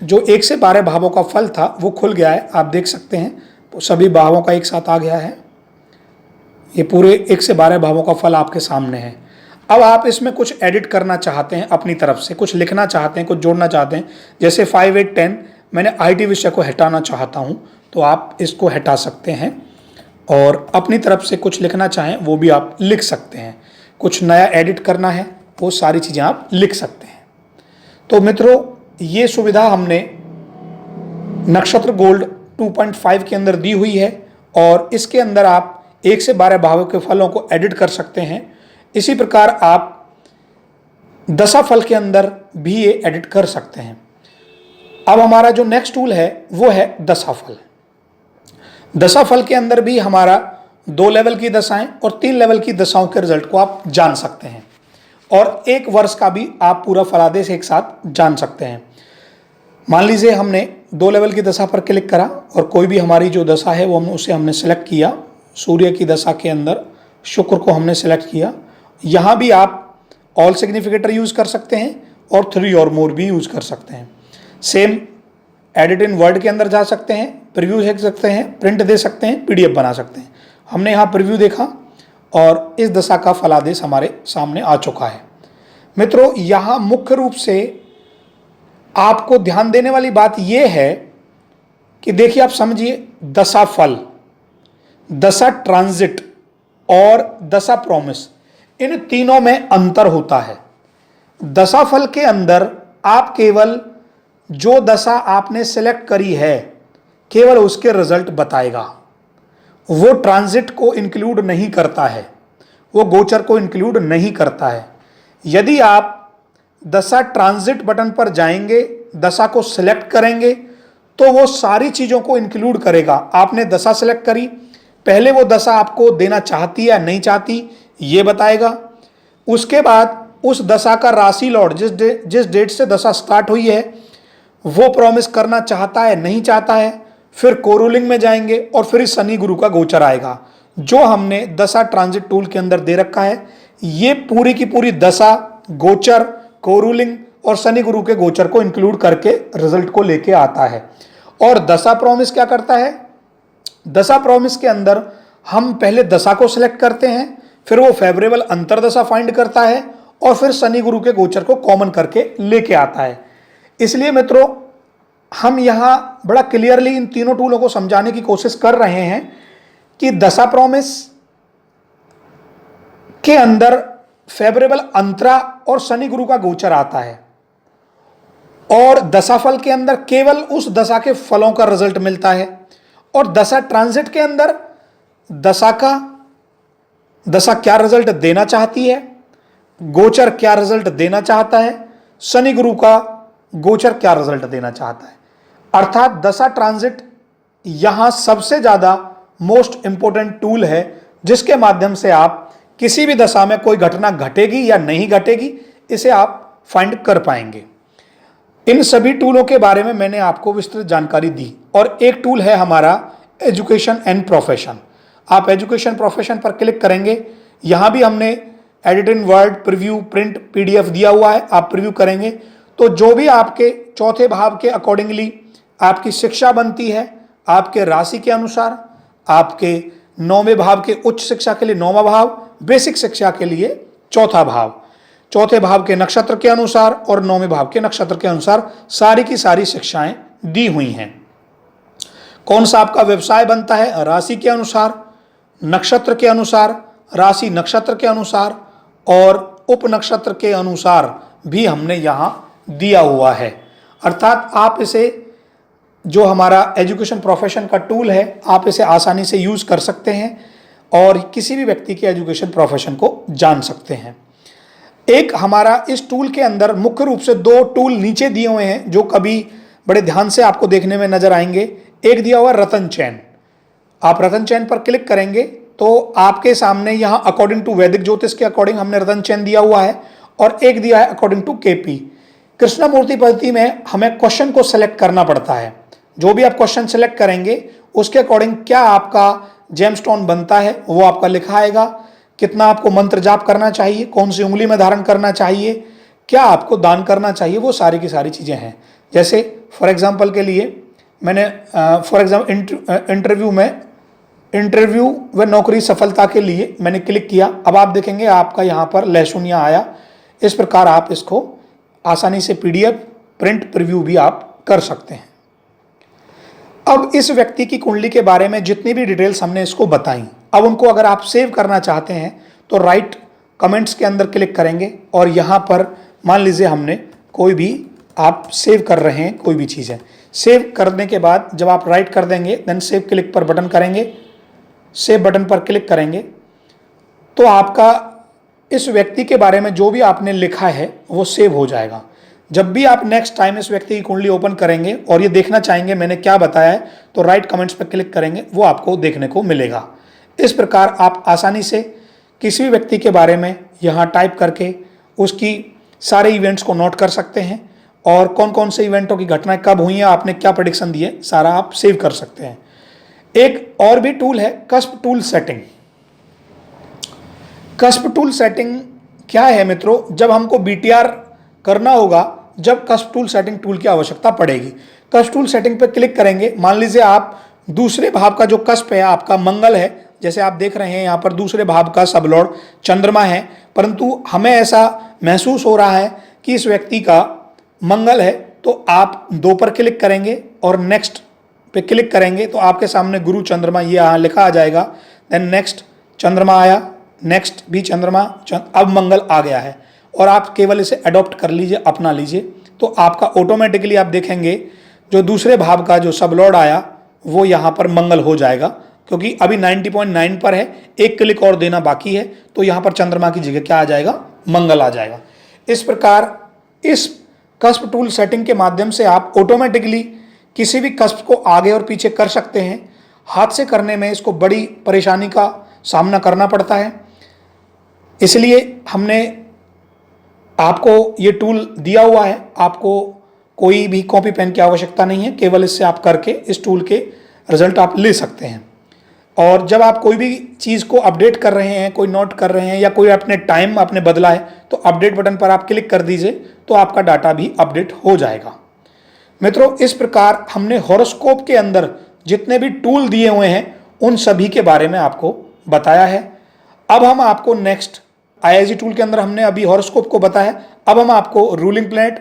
A: जो 1 से 12 भावों का फल था वो खुल गया है, आप देख सकते हैं, तो सभी भावों का एक साथ आ गया है। ये पूरे 1 से 12 भावों का फल आपके सामने है। अब आप इसमें कुछ एडिट करना चाहते हैं, अपनी तरफ से कुछ लिखना चाहते हैं, कुछ जोड़ना चाहते हैं, जैसे 5, 8, 10 मैंने IT विषय को हटाना चाहता हूं तो आप इसको हटा सकते हैं और अपनी तरफ से कुछ लिखना चाहें वो भी आप लिख सकते हैं। कुछ नया एडिट करना है वो सारी चीज़ें आप लिख सकते हैं। तो मित्रों, ये सुविधा हमने नक्षत्र गोल्ड 2.5 के अंदर दी हुई है और इसके अंदर आप 1 से 12 भावों के फलों को एडिट कर सकते हैं। इसी प्रकार आप दशाफल के अंदर भी ये एडिट कर सकते हैं। अब हमारा जो नेक्स्ट टूल है वो है दशाफल। दशाफल के अंदर भी हमारा 2 लेवल की दशाएं और 3 लेवल की दशाओं के रिजल्ट को आप जान सकते हैं और 1 वर्ष का भी आप पूरा फलादेश एक साथ जान सकते हैं। मान लीजिए हमने 2 लेवल की दशा पर क्लिक करा और कोई भी हमारी जो दशा है वो उसे हमने सेलेक्ट किया। सूर्य की दशा के अंदर शुक्र को हमने सेलेक्ट किया। यहाँ भी आप ऑल सिग्निफिकेटर यूज़ कर सकते हैं और 3 और मोर भी यूज़ कर सकते हैं। सेम एडिट इन वर्ड के अंदर जा सकते हैं, प्रीव्यू देख सकते हैं, प्रिंट दे सकते हैं, PDF बना सकते हैं। हमने यहाँ प्रीव्यू देखा और इस दशा का फलादेश हमारे सामने आ चुका है। मित्रों, यहाँ मुख्य रूप से आपको ध्यान देने वाली बात यह है कि देखिए, आप समझिए, दशा फल, दशा ट्रांजिट और दशा प्रॉमिस, इन तीनों में अंतर होता है। दशा फल के अंदर आप केवल जो दशा आपने सेलेक्ट करी है केवल उसके रिजल्ट बताएगा, वो ट्रांजिट को इंक्लूड नहीं करता है, वो गोचर को इंक्लूड नहीं करता है। यदि आप दशा ट्रांजिट बटन पर जाएंगे, दशा को सिलेक्ट करेंगे तो वो सारी चीज़ों को इंक्लूड करेगा। आपने दशा सेलेक्ट करी, पहले वो दशा आपको देना चाहती है या नहीं चाहती ये बताएगा। उसके बाद उस दशा का राशि लॉर्ड जिस डेट से दशा स्टार्ट हुई है वो प्रॉमिस करना चाहता है नहीं चाहता है। फिर कोरूलिंग में जाएंगे और फिर शनि गुरु का गोचर आएगा जो हमने दशा ट्रांजिट टूल के अंदर दे रखा है। ये पूरी की पूरी दशा, गोचर, कोरूलिंग और शनि गुरु के गोचर को इंक्लूड करके रिजल्ट को लेके आता है। और दशा प्रॉमिस क्या करता है? दशा प्रॉमिस के अंदर हम पहले दशा को सिलेक्ट करते हैं, फिर वो फेवरेबल अंतरदशा फाइंड करता है और फिर शनि गुरु के गोचर को कॉमन करके लेके आता है। इसलिए मित्रों, हम यहां बड़ा क्लियरली इन तीनों टूलों को समझाने की कोशिश कर रहे हैं कि दशा प्रॉमिस के अंदर फेवरेबल अंतरा और शनि गुरु का गोचर आता है और दशाफल के अंदर केवल उस दशा के फलों का रिजल्ट मिलता है। और दशा ट्रांजिट के अंदर दशा क्या रिजल्ट देना चाहती है, गोचर क्या रिजल्ट देना चाहता है, शनि गुरु का गोचर क्या रिजल्ट देना चाहता है। अर्थात दशा ट्रांजिट यहां सबसे ज्यादा मोस्ट इंपोर्टेंट टूल है जिसके माध्यम से आप किसी भी दशा में कोई घटना घटेगी या नहीं घटेगी इसे आप फाइंड कर पाएंगे। इन सभी टूलों के बारे में मैंने आपको विस्तृत जानकारी दी। और एक टूल है हमारा एजुकेशन एंड प्रोफेशन। आप एजुकेशन प्रोफेशन पर क्लिक करेंगे, यहां भी हमने एडिट इन वर्ड, प्रीव्यू, प्रिंट, PDF दिया हुआ है। आप प्रीव्यू करेंगे तो जो भी आपके चौथे भाव के अकॉर्डिंगली आपकी शिक्षा बनती है, आपके राशि के अनुसार, आपके 9वें भाव के उच्च शिक्षा के लिए 9वां भाव, बेसिक शिक्षा के लिए 4था भाव, चौथे भाव के नक्षत्र के अनुसार और 9वें भाव के नक्षत्र के अनुसार सारी की सारी शिक्षाएं दी हुई हैं। कौन सा आपका व्यवसाय बनता है राशि के अनुसार, नक्षत्र के अनुसार, राशि नक्षत्र के अनुसार और उप नक्षत्र के अनुसार भी हमने यहां दिया हुआ है। अर्थात आप इसे, जो हमारा एजुकेशन प्रोफेशन का टूल है, आप इसे आसानी से यूज कर सकते हैं और किसी भी व्यक्ति के एजुकेशन प्रोफेशन को जान सकते हैं। एक हमारा इस टूल के अंदर मुख्य रूप से 2 टूल नीचे दिए हुए हैं जो कभी बड़े ध्यान से आपको देखने में नजर आएंगे। एक दिया हुआ रतन चैन। आप रतन चैन पर क्लिक करेंगे तो आपके सामने यहाँ अकॉर्डिंग टू वैदिक ज्योतिष के अकॉर्डिंग हमने रतन चैन दिया हुआ है और एक दिया है अकॉर्डिंग टू KP। कृष्णमूर्ति पद्धति में हमें क्वेश्चन को सिलेक्ट करना पड़ता है। जो भी आप क्वेश्चन सिलेक्ट करेंगे उसके अकॉर्डिंग क्या आपका जेमस्टोन बनता है वो आपका लिखा आएगा। कितना आपको मंत्र जाप करना चाहिए, कौन सी उंगली में धारण करना चाहिए, क्या आपको दान करना चाहिए, वो सारी की सारी चीज़ें हैं। जैसे फॉर एग्जांपल के लिए मैंने फॉर एग्जांपल इंटरव्यू व नौकरी सफलता के लिए मैंने क्लिक किया। अब आप देखेंगे आपका यहाँ पर लहसुनिया आया। इस प्रकार आप इसको आसानी से पीडीएफ प्रिंट प्रीव्यू भी आप कर सकते हैं। अब इस व्यक्ति की कुंडली के बारे में जितनी भी डिटेल्स हमने इसको बताई, अब उनको अगर आप सेव करना चाहते हैं तो राइट कमेंट्स के अंदर क्लिक करेंगे और यहाँ पर मान लीजिए हमने कोई भी आप सेव कर रहे हैं कोई भी चीज़ है, सेव करने के बाद जब आप राइट कर देंगे देन सेव क्लिक पर बटन करेंगे, सेव बटन पर क्लिक करेंगे तो आपका इस व्यक्ति के बारे में जो भी आपने लिखा है वो सेव हो जाएगा। जब भी आप नेक्स्ट टाइम इस व्यक्ति की कुंडली ओपन करेंगे और ये देखना चाहेंगे मैंने क्या बताया है तो राइट कमेंट्स पर क्लिक करेंगे, वो आपको देखने को मिलेगा। इस प्रकार आप आसानी से किसी भी व्यक्ति के बारे में यहाँ टाइप करके उसकी सारे इवेंट्स को नोट कर सकते हैं और कौन कौन से इवेंटों की घटनाएं कब हुई हैं, आपने क्या प्रेडिक्शन दी है, सारा आप सेव कर सकते हैं। एक और भी टूल है cusp tool setting. Cusp tool setting क्या है मित्रों, जब हमको बीटीआर करना होगा जब कस्प टूल सेटिंग टूल की आवश्यकता पड़ेगी। कस्प टूल सेटिंग पर क्लिक करेंगे, मान लीजिए आप दूसरे भाव का जो कस्प है आपका मंगल है, जैसे आप देख रहे हैं यहाँ पर दूसरे भाव का सबलॉर्ड चंद्रमा है, परंतु हमें ऐसा महसूस हो रहा है कि इस व्यक्ति का मंगल है, तो आप 2 पर क्लिक करेंगे और नेक्स्ट पे क्लिक करेंगे तो आपके सामने गुरु चंद्रमा ये यहाँ लिखा आ जाएगा। देन नेक्स्ट चंद्रमा आया, नेक्स्ट भी चंद्रमा, अब मंगल आ गया है और आप केवल इसे अडॉप्ट कर लीजिए, अपना लीजिए, तो आपका ऑटोमेटिकली आप देखेंगे जो दूसरे भाव का जो सबलॉर्ड आया वो यहाँ पर मंगल हो जाएगा, क्योंकि अभी 90.9 पर है, एक क्लिक और देना बाकी है, तो यहाँ पर चंद्रमा की जगह क्या आ जाएगा, मंगल आ जाएगा। इस प्रकार इस कस्प टूल सेटिंग के माध्यम से आप ऑटोमेटिकली किसी भी कस्प को आगे और पीछे कर सकते हैं। हाथ से करने में इसको बड़ी परेशानी का सामना करना पड़ता है, इसलिए हमने आपको ये टूल दिया हुआ है। आपको कोई भी कॉपी पेन की आवश्यकता नहीं है, केवल इससे आप करके इस टूल के रिजल्ट आप ले सकते हैं। और जब आप कोई भी चीज़ को अपडेट कर रहे हैं, कोई नोट कर रहे हैं या कोई अपने टाइम आपने बदला है तो अपडेट बटन पर आप क्लिक कर दीजिए तो आपका डाटा भी अपडेट हो जाएगा। मित्रों, इस प्रकार हमने हॉरोस्कोप के अंदर जितने भी टूल दिए हुए हैं उन सभी के बारे में आपको बताया है। अब हम आपको नेक्स्ट आईआईजी टूल के अंदर हमने अभी हॉरोस्कोप को बताया, अब हम आपको ruling planet,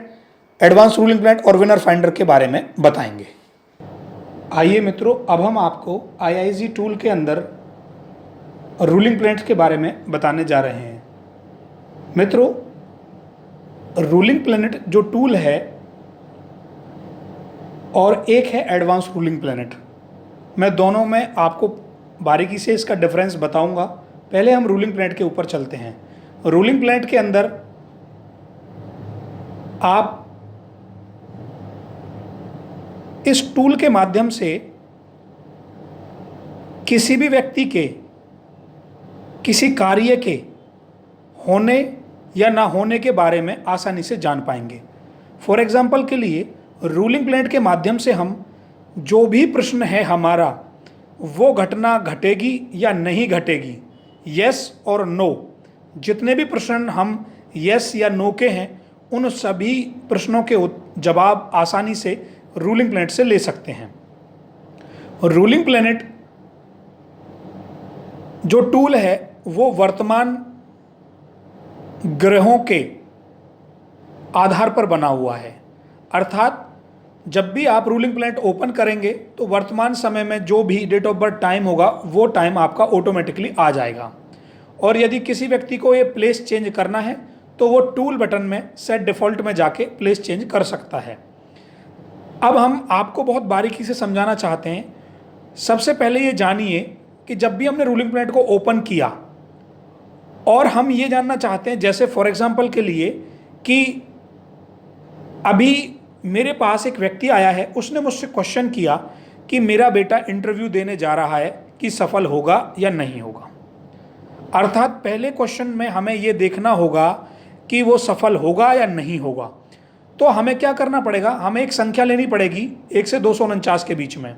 A: advance ruling planet और विनर फाइंडर के बारे में बताएंगे। आइए मित्रों, अब हम आपको आईआईजी टूल के अंदर रूलिंग प्लैनेट के बारे में बताने जा रहे हैं। मित्रों, रूलिंग प्लैनेट जो टूल है और एक है एडवांस रूलिंग प्लैनेट, मैं दोनों में आपको बारीकी से इसका डिफरेंस बताऊंगा। पहले हम रूलिंग प्लैनेट के ऊपर चलते हैं। रूलिंग प्लैनेट के अंदर आप इस टूल के माध्यम से किसी भी व्यक्ति के किसी कार्य के होने या ना होने के बारे में आसानी से जान पाएंगे। फॉर एग्जाम्पल के लिए रूलिंग प्लैनेट के माध्यम से हम जो भी प्रश्न है हमारा, वो घटना घटेगी या नहीं घटेगी, यस और नो, जितने भी प्रश्न हम यस या नो के हैं उन सभी प्रश्नों के जवाब आसानी से रूलिंग प्लैनेट से ले सकते हैं। रूलिंग प्लैनेट जो टूल है वो वर्तमान ग्रहों के आधार पर बना हुआ है, अर्थात जब भी आप रूलिंग प्लैनेट ओपन करेंगे तो वर्तमान समय में जो भी डेट ऑफ बर्थ टाइम होगा वो टाइम आपका ऑटोमेटिकली आ जाएगा। और यदि किसी व्यक्ति को ये प्लेस चेंज करना है तो वो टूल बटन में सेट डिफ़ॉल्ट में जाके प्लेस चेंज कर सकता है। अब हम आपको बहुत बारीकी से समझाना चाहते हैं। सबसे पहले ये जानिए कि जब भी हमने रूलिंग प्लैनेट को ओपन किया और हम ये जानना चाहते हैं, जैसे फॉर एग्जांपल के लिए कि अभी मेरे पास एक व्यक्ति आया है, उसने मुझसे क्वेश्चन किया कि मेरा बेटा इंटरव्यू देने जा रहा है कि सफल होगा या नहीं होगा। अर्थात पहले क्वेश्चन में हमें ये देखना होगा कि वो सफल होगा या नहीं होगा। तो हमें क्या करना पड़ेगा, हमें एक संख्या लेनी पड़ेगी 1 से 249 के बीच में।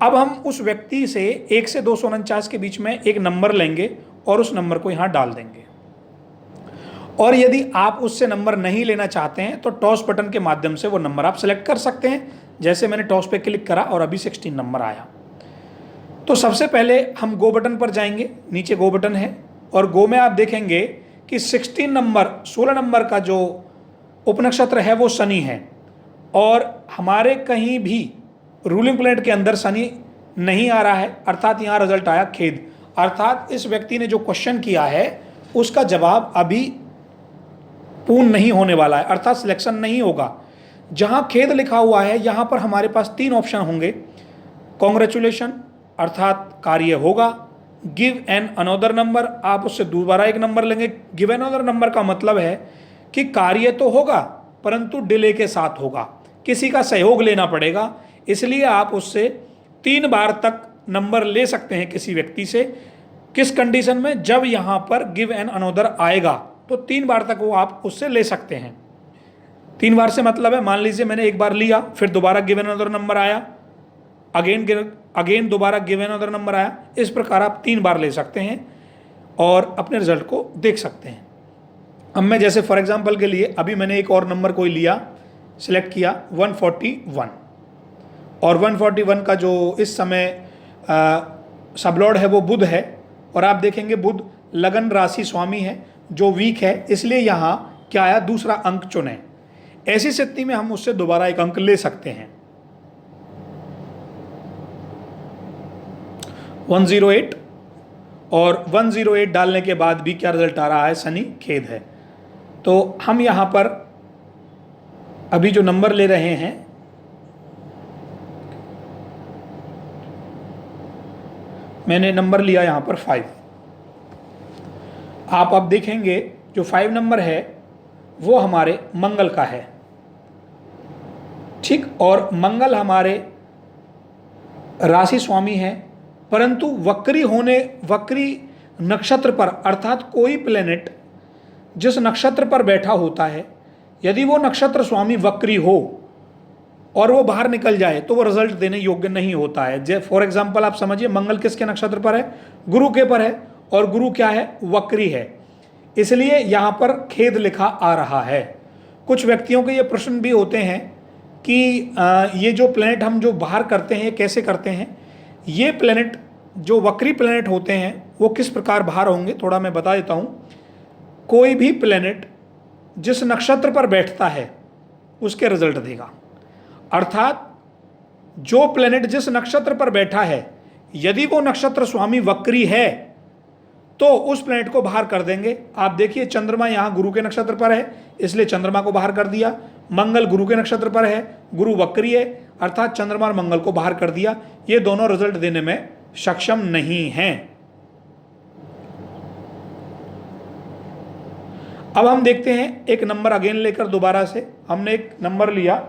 A: अब हम उस व्यक्ति से 1 से 249 के बीच में एक नंबर लेंगे और उस नंबर को यहाँ डाल देंगे और यदि आप उससे नंबर नहीं लेना चाहते हैं तो टॉस बटन के माध्यम से वो नंबर आप सेलेक्ट कर सकते हैं। जैसे मैंने टॉस पे क्लिक करा और अभी 16 नंबर आया। तो सबसे पहले हम गो बटन पर जाएंगे, नीचे गो बटन है और गो में आप देखेंगे कि 16 नंबर का जो उपनक्षत्र है वो शनि है और हमारे कहीं भी रूलिंग प्लेनेट के अंदर शनि नहीं आ रहा है, अर्थात यहाँ रिजल्ट आया खेद। अर्थात इस व्यक्ति ने जो क्वेश्चन किया है उसका जवाब अभी पूर्ण नहीं होने वाला है, अर्थात सिलेक्शन नहीं होगा। जहां खेद लिखा हुआ है यहां पर हमारे पास 3 ऑप्शन होंगे, कॉन्ग्रेचुलेशन अर्थात कार्य होगा, गिव एन अनदर नंबर आप उससे दोबारा एक नंबर लेंगे। गिव एन अनदर नंबर का मतलब है कि कार्य तो होगा परंतु डिले के साथ होगा, किसी का सहयोग लेना पड़ेगा, इसलिए आप उससे 3 बार तक नंबर ले सकते हैं किसी व्यक्ति से। किस कंडीशन में? जब यहां पर गिव एन अनदर आएगा तो 3 बार तक वो आप उससे ले सकते हैं। 3 बार से मतलब है, मान लीजिए मैंने एक बार लिया, फिर दोबारा गिव एन अनदर नंबर आया, अगेन दोबारा गिव एन अनदर नंबर आया। इस प्रकार आप 3 बार ले सकते हैं और अपने रिजल्ट को देख सकते हैं। अब मैं जैसे फॉर एग्जांपल के लिए अभी मैंने एक और नंबर कोई लिया, सिलेक्ट किया 141 और 141 का जो इस समय सबलॉर्ड है वो बुध है और आप देखेंगे बुध लगन राशि स्वामी है जो वीक है, इसलिए यहाँ क्या आया, दूसरा अंक चुने। ऐसी स्थिति में हम उससे दोबारा एक अंक ले सकते हैं। 108 और 108 डालने के बाद भी क्या रिजल्ट आ रहा है, शनि खेद है। तो हम यहाँ पर अभी जो नंबर ले रहे हैं मैंने नंबर लिया यहाँ पर 5। आप अब देखेंगे जो 5 नंबर है वो हमारे मंगल का है, ठीक, और मंगल हमारे राशि स्वामी है, परंतु वक्री नक्षत्र पर, अर्थात कोई प्लेनेट जिस नक्षत्र पर बैठा होता है यदि वो नक्षत्र स्वामी वक्री हो और वो बाहर निकल जाए तो वो रिजल्ट देने योग्य नहीं होता है। जैसे फॉर एग्जांपल आप समझिए मंगल किसके नक्षत्र पर है, गुरु के पर है और गुरु क्या है, वक्री है, इसलिए यहाँ पर खेद लिखा आ रहा है। कुछ व्यक्तियों के ये प्रश्न भी होते हैं कि ये जो प्लेनेट हम जो बाहर करते हैं कैसे करते हैं, ये प्लेनेट जो वक्री प्लेनेट होते हैं वो किस प्रकार बाहर होंगे थोड़ा मैं बता देता हूँ। कोई भी प्लेनेट जिस नक्षत्र पर बैठता है उसके रिजल्ट देगा, अर्थात जो प्लेनेट जिस नक्षत्र पर बैठा है यदि वो नक्षत्र स्वामी वक्री है तो उस प्लेनेट को बाहर कर देंगे। आप देखिए चंद्रमा यहाँ गुरु के नक्षत्र पर है इसलिए चंद्रमा को बाहर कर दिया, मंगल गुरु के नक्षत्र पर है, गुरु वक्री है अर्थात चंद्रमा और मंगल को बाहर कर दिया। ये दोनों रिजल्ट देने में सक्षम नहीं हैं। अब हम देखते हैं एक नंबर अगेन लेकर दोबारा से, हमने एक नंबर लिया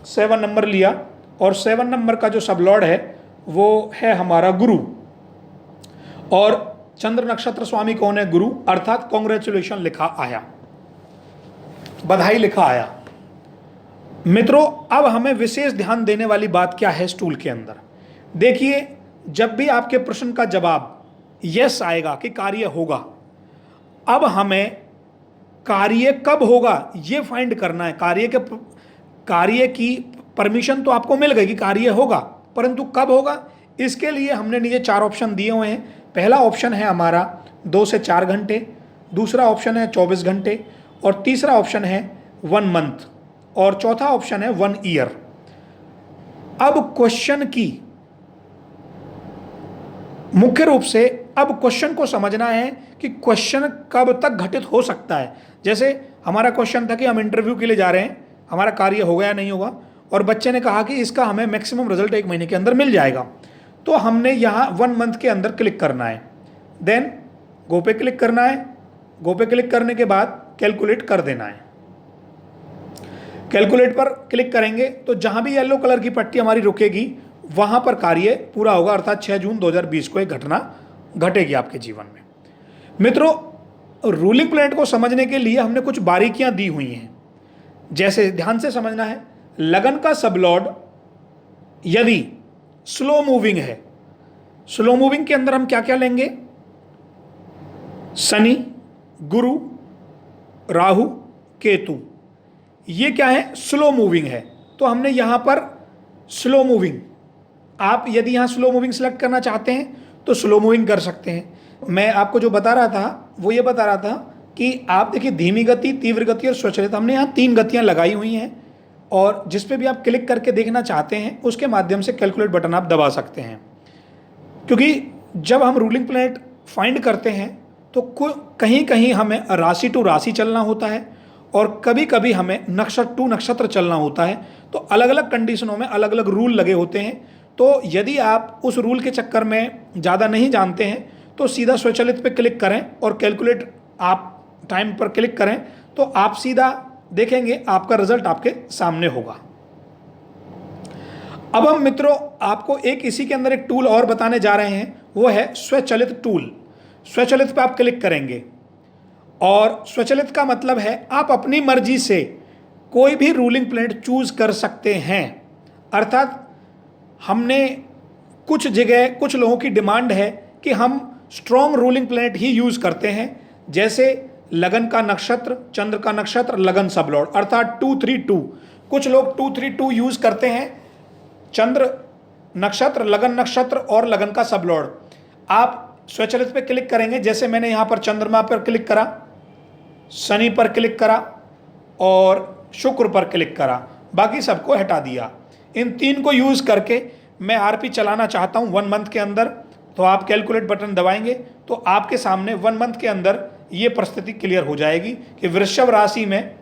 A: 7 नंबर लिया और 7 नंबर का जो सबलॉर्ड है वो है हमारा गुरु और चंद्र नक्षत्र स्वामी कौन है, गुरु, अर्थात कॉन्ग्रेचुलेशन लिखा आया, बधाई लिखा आया। मित्रों अब हमें विशेष ध्यान देने वाली बात क्या है इस टूल के अंदर, देखिए जब भी आपके प्रश्न का जवाब यस आएगा कि कार्य होगा, अब हमें कार्य कब होगा ये फाइंड करना है। कार्य की परमिशन तो आपको मिल गई कि कार्य होगा, परंतु कब होगा इसके लिए हमने नीचे 4 ऑप्शन दिए हुए हैं। पहला ऑप्शन है हमारा 2 से 4 घंटे, दूसरा ऑप्शन है 24 घंटे और तीसरा ऑप्शन है 1 मंथ और चौथा ऑप्शन है 1 ईयर। अब क्वेश्चन की मुख्य रूप से अब क्वेश्चन को समझना है कि क्वेश्चन कब तक घटित हो सकता है। जैसे हमारा क्वेश्चन था कि हम इंटरव्यू के लिए जा रहे हैं, हमारा कार्य होगा या नहीं होगा, और बच्चे ने कहा कि इसका हमें मैक्सिमम रिजल्ट 1 महीने के अंदर मिल जाएगा, तो हमने यहाँ 1 मंथ के अंदर क्लिक करना है, देन गो पे क्लिक करना है, गो पे क्लिक करने के बाद कैलकुलेट कर देना है। कैलकुलेट पर क्लिक करेंगे तो जहाँ भी येलो कलर की पट्टी हमारी रुकेगी वहाँ पर कार्य पूरा होगा, अर्थात 6 जून 2020 को एक घटना घटेगी आपके जीवन में। मित्रों रूलिंग प्लेनेट को समझने के लिए हमने कुछ बारीकियां दी हुई हैं, जैसे ध्यान से समझना है। लगन का सबलॉर्ड यदि स्लो मूविंग है, स्लो मूविंग के अंदर हम क्या क्या लेंगे, शनि, गुरु, राहु, केतु, ये क्या है, स्लो मूविंग है। तो हमने यहां पर स्लो मूविंग, आप यदि यहां स्लो मूविंग सेलेक्ट करना चाहते हैं तो स्लो मूविंग कर सकते हैं। मैं आपको जो बता रहा था वो ये बता रहा था कि आप देखिए धीमी गति, तीव्र गति और स्वचालित, हमने यहाँ 3 गतियाँ लगाई हुई हैं और जिस पे भी आप क्लिक करके देखना चाहते हैं उसके माध्यम से कैलकुलेट बटन आप दबा सकते हैं। क्योंकि जब हम रूलिंग प्लैनेट फाइंड करते हैं तो कहीं कहीं हमें राशि टू राशि चलना होता है और कभी कभी हमें नक्षत्र टू नक्षत्र चलना होता है। तो अलग अलग कंडीशनों में अलग अलग रूल लगे होते हैं। तो यदि आप उस रूल के चक्कर में ज़्यादा नहीं जानते हैं तो सीधा स्वचालित पे क्लिक करें और कैलकुलेट आप टाइम पर क्लिक करें तो आप सीधा देखेंगे आपका रिजल्ट आपके सामने होगा। अब हम मित्रों आपको एक इसी के अंदर एक टूल और बताने जा रहे हैं, वो है स्वचालित टूल। स्वचालित पे आप क्लिक करेंगे और स्वचालित का मतलब है आप अपनी मर्जी से कोई भी रूलिंग प्लैनेट चूज कर सकते हैं। अर्थात हमने कुछ जगह कुछ लोगों की डिमांड है कि हम स्ट्रॉन्ग रूलिंग प्लैनेट ही यूज करते हैं, जैसे लगन का नक्षत्र, चंद्र का नक्षत्र, लगन सबलॉर्ड, अर्थात 232। कुछ लोग 232 यूज करते हैं, चंद्र नक्षत्र, लगन नक्षत्र और लगन का सबलॉर्ड। आप स्वचालित पे क्लिक करेंगे, जैसे मैंने यहां पर चंद्रमा पर क्लिक करा, शनि पर क्लिक करा और शुक्र पर क्लिक करा, बाकी सबको हटा दिया। इन 3 को यूज करके मैं आरपी चलाना चाहता हूं 1 मंथ के अंदर, तो आप कैलकुलेट बटन दबाएंगे तो आपके सामने 1 मंथ के अंदर ये परिस्थिति क्लियर हो जाएगी कि वृषभ राशि में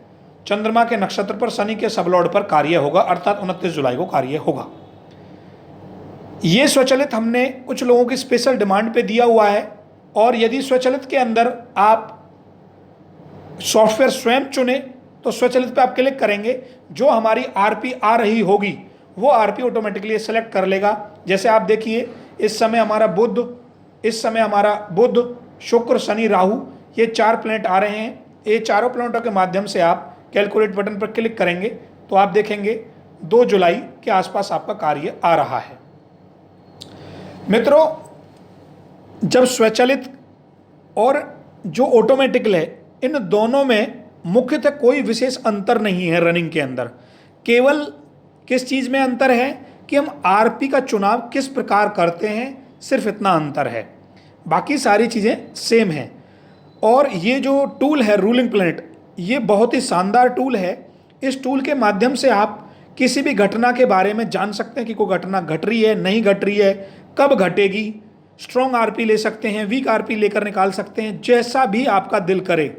A: चंद्रमा के नक्षत्र पर शनि के सबलॉर्ड पर कार्य होगा, अर्थात 29 जुलाई को कार्य होगा। ये स्वचालित हमने कुछ लोगों की स्पेशल डिमांड पे दिया हुआ है। और यदि स्वचालित के अंदर आप सॉफ्टवेयर स्वयं चुने तो स्वचालित पे आप क्लिक करेंगे, जो हमारी आरपी आ रही होगी वो आरपी ऑटोमेटिकली सेलेक्ट कर लेगा। जैसे आप देखिए इस समय हमारा बुध, शुक्र, शनि, राहु, ये 4 प्लैनेट आ रहे हैं। ये चारों प्लैनेटों के माध्यम से आप कैलकुलेट बटन पर क्लिक करेंगे तो आप देखेंगे 2 जुलाई के आसपास आपका कार्य आ रहा है। मित्रों, जब स्वचालित और जो ऑटोमेटिकल है, इन दोनों में मुख्यतः कोई विशेष अंतर नहीं है रनिंग के अंदर। केवल किस चीज़ में अंतर है कि हम आरपी का चुनाव किस प्रकार करते हैं, सिर्फ इतना अंतर है, बाकी सारी चीज़ें सेम हैं। और ये जो टूल है रूलिंग प्लैनेट, ये बहुत ही शानदार टूल है। इस टूल के माध्यम से आप किसी भी घटना के बारे में जान सकते हैं कि कोई घटना घट रही है, नहीं घट रही है, कब घटेगी। स्ट्रॉन्ग आरपी ले सकते हैं, वीक आरपी लेकर निकाल सकते हैं, जैसा भी आपका दिल करे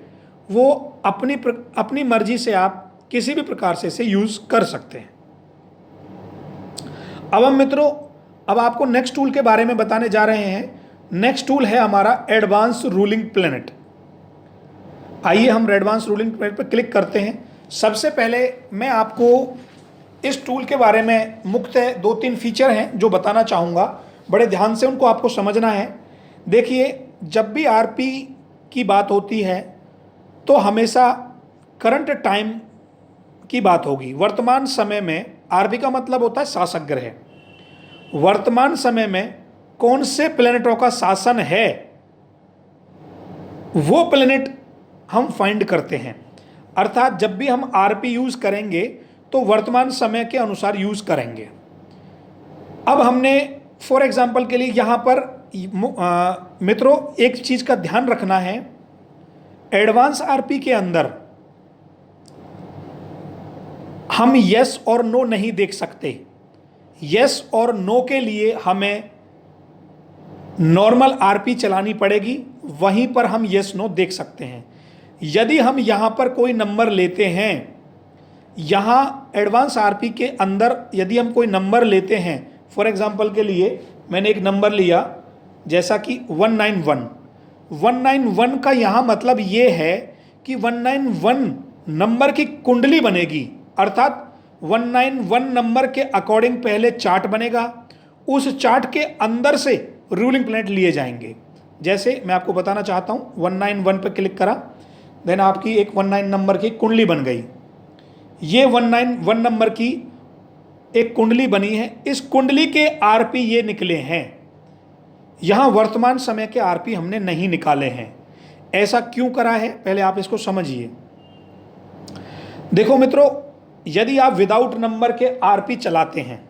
A: वो अपनी मर्जी से आप किसी भी प्रकार से इसे यूज कर सकते हैं। अब हम मित्रों आपको नेक्स्ट टूल के बारे में बताने जा रहे हैं। नेक्स्ट टूल है हमारा एडवांस रूलिंग प्लैनेट। आइए हम एडवांस रूलिंग प्लैनेट पर क्लिक करते हैं। सबसे पहले मैं आपको इस टूल के बारे में मुख्य 2-3 फीचर हैं जो बताना चाहूँगा, बड़े ध्यान से उनको आपको समझना है। देखिए, जब भी आरपी की बात होती है तो हमेशा करंट टाइम की बात होगी। वर्तमान समय में आरपी का मतलब होता है शासक ग्रह। वर्तमान समय में कौन से प्लैनेटों का शासन है वो प्लैनेट हम फाइंड करते हैं। अर्थात जब भी हम आरपी यूज करेंगे तो वर्तमान समय के अनुसार यूज करेंगे। अब हमने फॉर एग्जांपल के लिए यहां पर मित्रों एक चीज का ध्यान रखना है, एडवांस आरपी के अंदर हम यस और नो नहीं देख सकते। यस और नो के लिए हमें नॉर्मल आरपी चलानी पड़ेगी, वहीं पर हम यस नो देख सकते हैं। यदि हम यहां पर कोई नंबर लेते हैं, यहां एडवांस आरपी के अंदर यदि हम कोई नंबर लेते हैं, फॉर एग्जांपल के लिए मैंने एक नंबर लिया जैसा कि 191 का यहां मतलब ये है कि 191 नंबर की कुंडली बनेगी। अर्थात 191 नंबर के अकॉर्डिंग पहले चार्ट बनेगा, उस चार्ट के अंदर से रूलिंग प्लैनेट लिए जाएंगे। जैसे मैं आपको बताना चाहता हूं, 191 पे क्लिक करा, देन आपकी एक 19 नंबर की कुंडली बन गई। ये 191 नंबर की एक कुंडली बनी है। इस कुंडली के आरपी ये निकले हैं। यहां वर्तमान समय के आरपी हमने नहीं निकाले हैं। ऐसा क्यों करा है, पहले आप इसको समझिए। देखो मित्रों, यदि आप विदाउट नंबर के आरपी चलाते हैं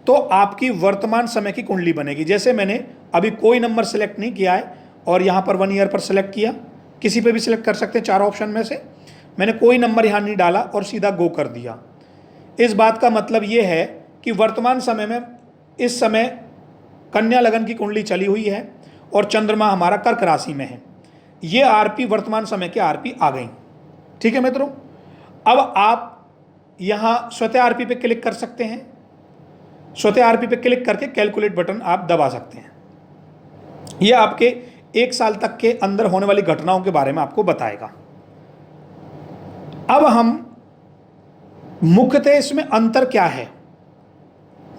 A: तो आपकी वर्तमान समय की कुंडली बनेगी। जैसे मैंने अभी कोई नंबर सेलेक्ट नहीं किया है और यहाँ पर 1 ईयर पर सेलेक्ट किया, किसी पे भी सिलेक्ट कर सकते हैं 4 ऑप्शन में से। मैंने कोई नंबर यहाँ नहीं डाला और सीधा गो कर दिया। इस बात का मतलब ये है कि वर्तमान समय में इस समय कन्या लगन की कुंडली चली हुई है और चंद्रमा हमारा कर्क राशि में है। ये आरपी वर्तमान समय के आरपी आ गई। ठीक है मित्रों, अब आप यहाँ स्वतः आरपी पे क्लिक कर सकते हैं। स्वतः आरपी पे क्लिक करके कैलकुलेट बटन आप दबा सकते हैं। यह आपके 1 साल तक के अंदर होने वाली घटनाओं के बारे में आपको बताएगा। अब हम मुख्यतः इसमें अंतर क्या है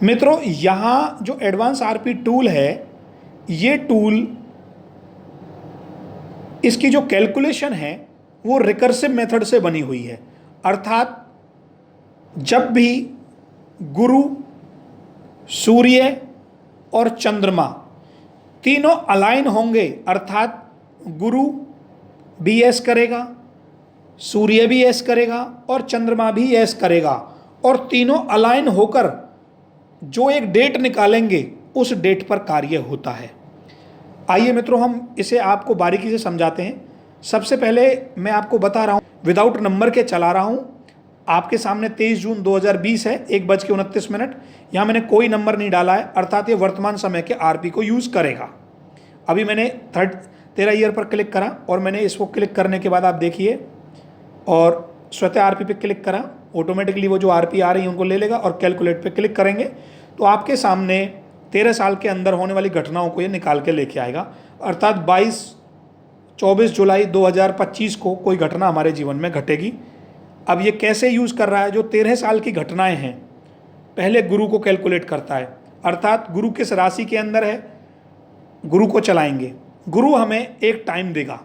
A: मित्रों, यहां जो एडवांस आरपी टूल है, ये टूल इसकी जो कैलकुलेशन है वो रिकर्सिव मेथड से बनी हुई है। अर्थात जब भी गुरु, सूर्य और चंद्रमा तीनों अलाइन होंगे, अर्थात गुरु भी एस करेगा, सूर्य भी एस करेगा और चंद्रमा भी एस करेगा, और तीनों अलाइन होकर जो एक डेट निकालेंगे उस डेट पर कार्य होता है। आइए मित्रों, हम इसे आपको बारीकी से समझाते हैं। सबसे पहले मैं आपको बता रहा हूं, विदाउट नंबर के चला रहा हूं। आपके सामने 23 जून 2020 है, 1:29। यहाँ मैंने कोई नंबर नहीं डाला है, अर्थात ये वर्तमान समय के आरपी को यूज़ करेगा। अभी मैंने 13 ईयर पर क्लिक करा और मैंने इसको क्लिक करने के बाद आप देखिए, और स्वतः आरपी पे क्लिक करा, ऑटोमेटिकली वो जो आरपी आ रही है उनको ले लेगा और कैलकुलेट पे क्लिक करेंगे तो आपके सामने 13 साल के अंदर होने वाली घटनाओं को ये निकाल के लेके आएगा। अर्थात 24 जुलाई 2025 को कोई घटना हमारे जीवन में घटेगी। अब ये कैसे यूज़ कर रहा है, जो 13 साल की घटनाएं हैं, पहले गुरु को कैलकुलेट करता है। अर्थात गुरु किस राशि के अंदर है, गुरु को चलाएंगे। गुरु हमें एक टाइम देगा,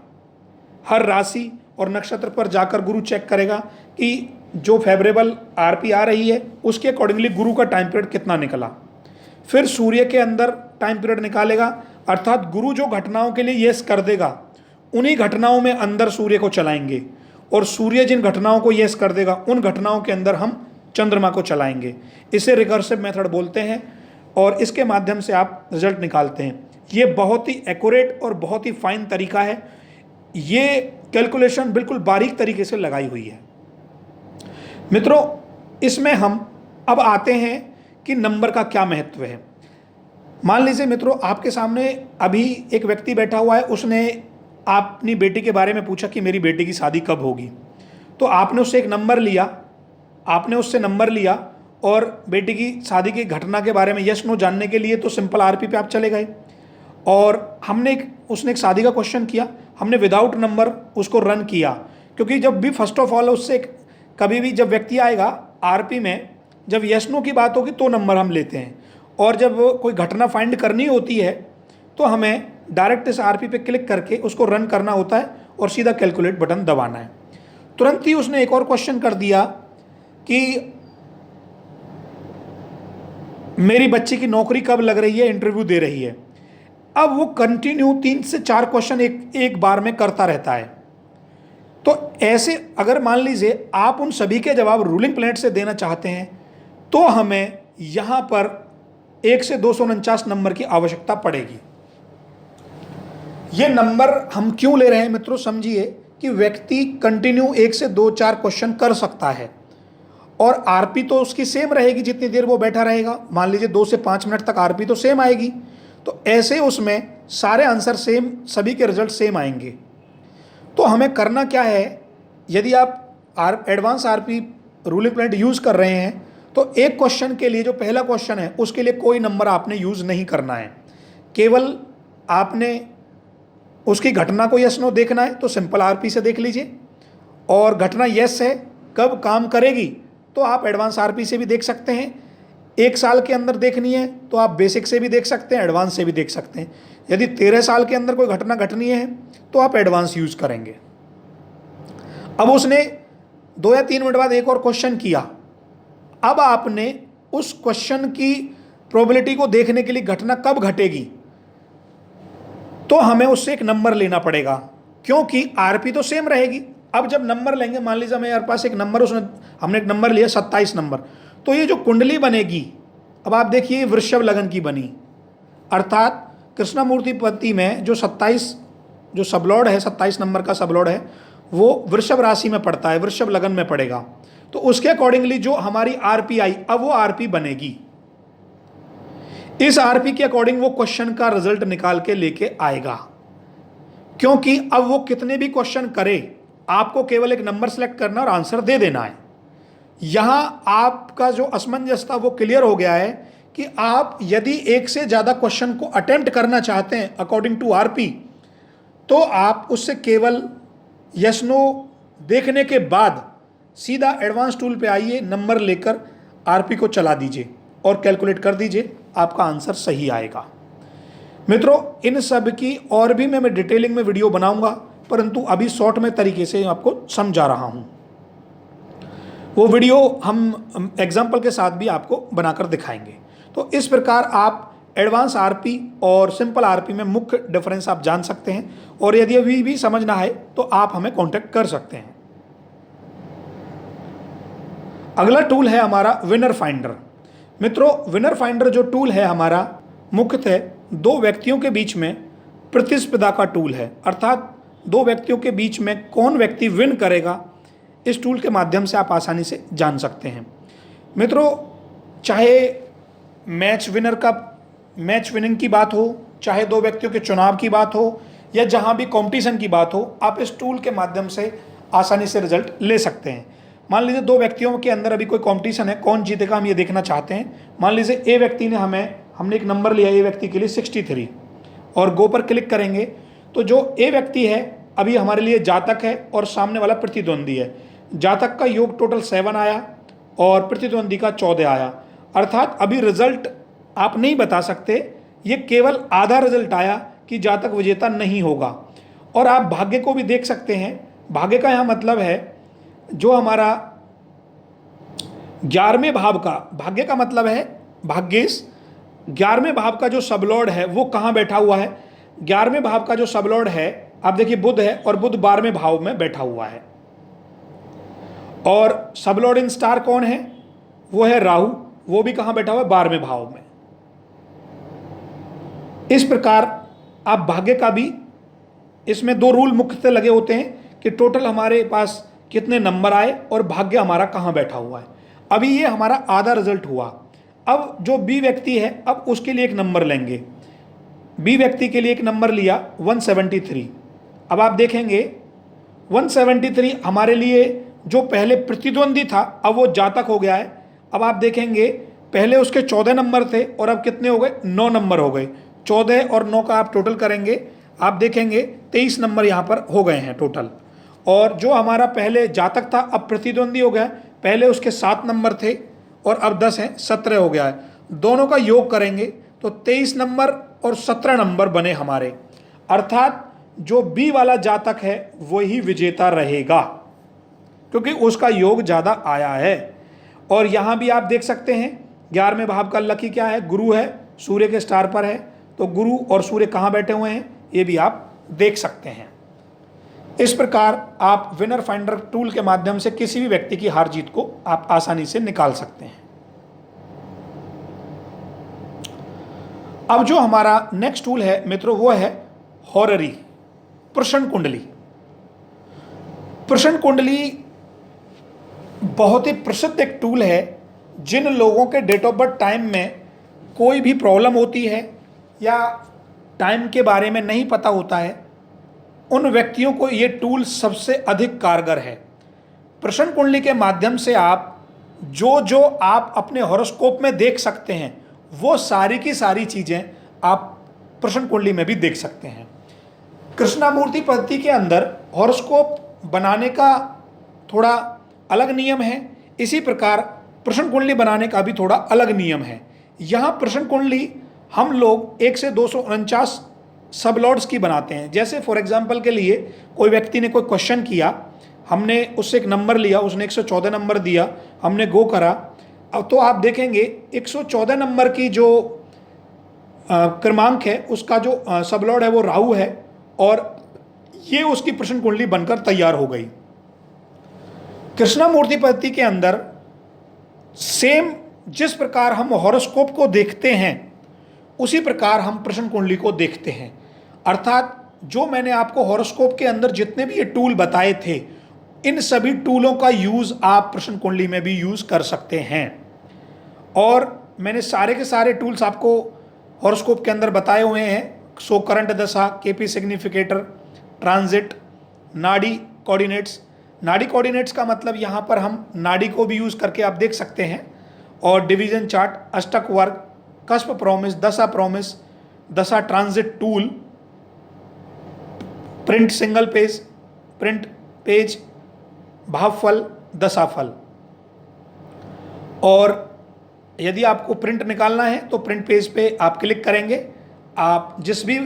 A: हर राशि और नक्षत्र पर जाकर गुरु चेक करेगा कि जो फेवरेबल आरपी आ रही है उसके अकॉर्डिंगली गुरु का टाइम पीरियड कितना निकला। फिर सूर्य के अंदर टाइम पीरियड निकालेगा, अर्थात गुरु जो घटनाओं के लिए यस कर देगा उन्हीं घटनाओं में अंदर सूर्य को चलाएंगे, और सूर्य जिन घटनाओं को यस कर देगा उन घटनाओं के अंदर हम चंद्रमा को चलाएंगे। इसे रिकर्सिव मेथड बोलते हैं और इसके माध्यम से आप रिजल्ट निकालते हैं। ये बहुत ही एक्यूरेट और बहुत ही फाइन तरीका है। ये कैलकुलेशन बिल्कुल बारीक तरीके से लगाई हुई है मित्रों। इसमें हम अब आते हैं कि नंबर का क्या महत्व है। मान लीजिए मित्रों, आपके सामने अभी एक व्यक्ति बैठा हुआ है, उसने अपनी बेटी के बारे में पूछा कि मेरी बेटी की शादी कब होगी। तो आपने उससे एक नंबर लिया, आपने उससे नंबर लिया और बेटी की शादी की घटना के बारे में यस नो जानने के लिए तो सिंपल आरपी पे आप चले गए, और उसने एक शादी का क्वेश्चन किया, हमने विदाउट नंबर उसको रन किया। क्योंकि जब भी फर्स्ट ऑफ ऑल उससे कभी भी जब व्यक्ति आएगा आरपी में, जब यस नो की बात होगी तो नंबर हम लेते हैं, और जब कोई घटना फाइंड करनी होती है तो हमें डायरेक्ट इस आरपी पे क्लिक करके उसको रन करना होता है और सीधा कैलकुलेट बटन दबाना है। तुरंत ही उसने एक और क्वेश्चन कर दिया कि मेरी बच्ची की नौकरी कब लग रही है, इंटरव्यू दे रही है। अब वो कंटिन्यू 3 से 4 क्वेश्चन एक बार में करता रहता है। तो ऐसे अगर मान लीजिए आप उन सभी के जवाब रूलिंग प्लैनेट से देना चाहते हैं तो हमें यहाँ पर 1 से 249 नंबर की आवश्यकता पड़ेगी। ये नंबर हम क्यों ले रहे हैं मित्रों, समझिए कि व्यक्ति कंटिन्यू 1 से 2-4 क्वेश्चन कर सकता है और आरपी तो उसकी सेम रहेगी जितनी देर वो बैठा रहेगा। मान लीजिए 2 से 5 मिनट तक आरपी तो सेम आएगी, तो ऐसे उसमें सारे आंसर सेम, सभी के रिजल्ट सेम आएंगे। तो हमें करना क्या है, यदि आप advance RP ruling planet use कर रहे हैं तो एक क्वेश्चन के लिए, जो पहला क्वेश्चन है उसके लिए कोई नंबर आपने यूज़ नहीं करना है। केवल आपने उसकी घटना को यस नो देखना है तो सिंपल आरपी से देख लीजिए, और घटना यस है कब काम करेगी तो आप एडवांस आरपी से भी देख सकते हैं। 1 साल के अंदर देखनी है तो आप बेसिक से भी देख सकते हैं, एडवांस से भी देख सकते हैं। यदि 13 साल के अंदर कोई घटना घटनी है तो आप एडवांस यूज करेंगे। अब उसने 2 या 3 मिनट बाद एक और क्वेश्चन किया। अब आपने उस क्वेश्चन की प्रोबेबिलिटी को देखने के लिए घटना कब घटेगी तो हमें उससे एक नंबर लेना पड़ेगा, क्योंकि आरपी तो सेम रहेगी। अब जब नंबर लेंगे, मान लीजिए मेरे पास एक नंबर, उसने हमने एक नंबर लिया 27 नंबर, तो ये जो कुंडली बनेगी, अब आप देखिए वृषभ लगन की बनी, अर्थात कृष्णमूर्ति पति में जो 27 जो सबलॉर्ड है, 27 नंबर का सबलॉर्ड है, वो वृषभ राशि में पड़ता है, वृषभ लगन में पड़ेगा। तो उसके अकॉर्डिंगली जो हमारी आरपी आई, अब वो आरपी बनेगी। इस आरपी के अकॉर्डिंग वो क्वेश्चन का रिजल्ट निकाल के लेके आएगा, क्योंकि अब वो कितने भी क्वेश्चन करे, आपको केवल एक नंबर सेलेक्ट करना और आंसर दे देना है। यहां आपका जो असमंजस था वो क्लियर हो गया है कि आप यदि एक से ज्यादा क्वेश्चन को अटेम्प्ट करना चाहते हैं अकॉर्डिंग टू आरपी, तो आप उससे केवल यस नो देखने के बाद सीधा एडवांस टूल पे आइए, नंबर लेकर आरपी को चला दीजिए और कैलकुलेट कर दीजिए, आपका आंसर सही आएगा। मित्रों, इन सब की और भी मैं डिटेलिंग में वीडियो बनाऊंगा, परंतु अभी शॉर्ट में तरीके से आपको समझा रहा हूं। वो वीडियो हम एग्जाम्पल के साथ भी आपको बनाकर दिखाएंगे। तो इस प्रकार आप एडवांस आरपी और सिंपल आरपी में मुख्य डिफरेंस आप जान सकते हैं, और यदि अभी भी समझना है तो आप हमें कांटेक्ट कर सकते हैं। अगला टूल है हमारा विनर फाइंडर। मित्रों, विनर फाइंडर जो टूल है हमारा, मुख्यतः दो व्यक्तियों के बीच में प्रतिस्पर्धा का टूल है, अर्थात दो व्यक्तियों के बीच में कौन व्यक्ति विन करेगा, इस टूल के माध्यम से आप आसानी से जान सकते हैं। मित्रों, चाहे मैच विनिंग की बात हो, चाहे दो व्यक्तियों के चुनाव की बात हो, या जहां भी कंपटीशन की बात हो, आप इस टूल के माध्यम से आसानी से रिजल्ट ले सकते हैं। मान लीजिए दो व्यक्तियों के अंदर अभी कोई कंपटीशन है, कौन जीतेगा हम ये देखना चाहते हैं। मान लीजिए ए व्यक्ति ने हमने एक नंबर लिया ए व्यक्ति के लिए 63, और गो पर क्लिक करेंगे तो जो ए व्यक्ति है अभी हमारे लिए जातक है और सामने वाला प्रतिद्वंदी है। जातक का योग टोटल 7 आया और प्रतिद्वंदी का 14 आया, अर्थात अभी रिजल्ट आप नहीं बता सकते, ये केवल आधा रिजल्ट आया कि जातक विजेता नहीं होगा। और आप भाग्य को भी देख सकते हैं। भाग्य का यहाँ मतलब है जो हमारा 11वें भाव का, भाग्य का मतलब है भाग्येश, 11वें भाव का जो सबलॉर्ड है वो कहाँ बैठा हुआ है। 11वें भाव का जो सबलॉर्ड है आप देखिए बुध है, और बुध 12वें भाव में बैठा हुआ है। और सबलॉर्ड इन स्टार कौन है, वो है राहु, वो भी कहाँ बैठा हुआ है, 12वें भाव में। इस प्रकार आप भाग्य का भी, इसमें दो रूल मुख्यतः लगे होते हैं कि टोटल हमारे पास कितने नंबर आए और भाग्य हमारा कहाँ बैठा हुआ है। अभी ये हमारा आधा रिजल्ट हुआ। अब जो बी व्यक्ति है, अब उसके लिए एक नंबर लेंगे। बी व्यक्ति के लिए एक नंबर लिया 173। अब आप देखेंगे 173 हमारे लिए जो पहले प्रतिद्वंदी था अब वो जातक हो गया है। अब आप देखेंगे पहले उसके 14 नंबर थे और अब कितने हो गए, 9 नंबर हो गए। 14 और 9 का आप टोटल करेंगे, आप देखेंगे 23 नंबर यहाँ पर हो गए हैं टोटल। और जो हमारा पहले जातक था अब प्रतिद्वंदी हो गया, पहले उसके 7 नंबर थे और अब 10 हैं, 17 हो गया है। दोनों का योग करेंगे तो 23 नंबर और 17 नंबर बने हमारे, अर्थात जो बी वाला जातक है वही विजेता रहेगा क्योंकि उसका योग ज़्यादा आया है। और यहाँ भी आप देख सकते हैं 11वें भाव का लकी क्या है, गुरु है, सूर्य के स्टार पर है, तो गुरु और सूर्य कहाँ बैठे हुए हैं ये भी आप देख सकते हैं। इस प्रकार आप विनर फाइंडर टूल के माध्यम से किसी भी व्यक्ति की हार जीत को आप आसानी से निकाल सकते हैं। अब जो हमारा नेक्स्ट टूल है मित्रों वो है हॉररी, प्रश्न कुंडली। प्रश्न कुंडली बहुत ही प्रसिद्ध एक टूल है। जिन लोगों के डेट ऑफ बर्थ टाइम में कोई भी प्रॉब्लम होती है या टाइम के बारे में नहीं पता होता है, उन व्यक्तियों को ये टूल सबसे अधिक कारगर है। प्रश्न कुंडली के माध्यम से आप जो आप अपने हॉरोस्कोप में देख सकते हैं वो सारी की सारी चीज़ें आप प्रश्न कुंडली में भी देख सकते हैं। कृष्णामूर्ति पद्धति के अंदर हॉरोस्कोप बनाने का थोड़ा अलग नियम है, इसी प्रकार प्रश्न कुंडली बनाने का भी थोड़ा अलग नियम है। यहाँ प्रश्न कुंडली हम लोग 1 से 249 सबलॉर्ड्स की बनाते हैं। जैसे फॉर एग्जांपल के लिए कोई व्यक्ति ने कोई क्वेश्चन किया, हमने उससे एक नंबर लिया, उसने 114 नंबर दिया, हमने गो करा। अब तो आप देखेंगे 114 नंबर की जो क्रमांक है उसका जो सबलॉर्ड है वो राहु है और ये उसकी प्रश्न कुंडली बनकर तैयार हो गई। कृष्णमूर्ति पद्धति के अंदर सेम जिस प्रकार हम हॉरोस्कोप को देखते हैं उसी प्रकार हम प्रश्न कुंडली को देखते हैं। अर्थात जो मैंने आपको हॉरोस्कोप के अंदर जितने भी ये टूल बताए थे, इन सभी टूलों का यूज आप प्रश्न कुंडली में भी यूज कर सकते हैं। और मैंने सारे के सारे टूल्स आपको हॉरोस्कोप के अंदर बताए हुए हैं। सो करंट दशा, केपी सिग्निफिकेटर, ट्रांजिट, नाड़ी कोऑर्डिनेट्स। नाड़ी कोऑर्डिनेट्स का मतलब यहाँ पर हम नाड़ी को भी यूज करके आप देख सकते हैं, और डिवीजन चार्ट, अष्टक वर्ग, कस्प प्रोमिस, दशा transit tool, print single page, print page, भावफल, दशाफल। और यदि आपको प्रिंट निकालना है तो प्रिंट पेज पे आप क्लिक करेंगे। आप जिस भी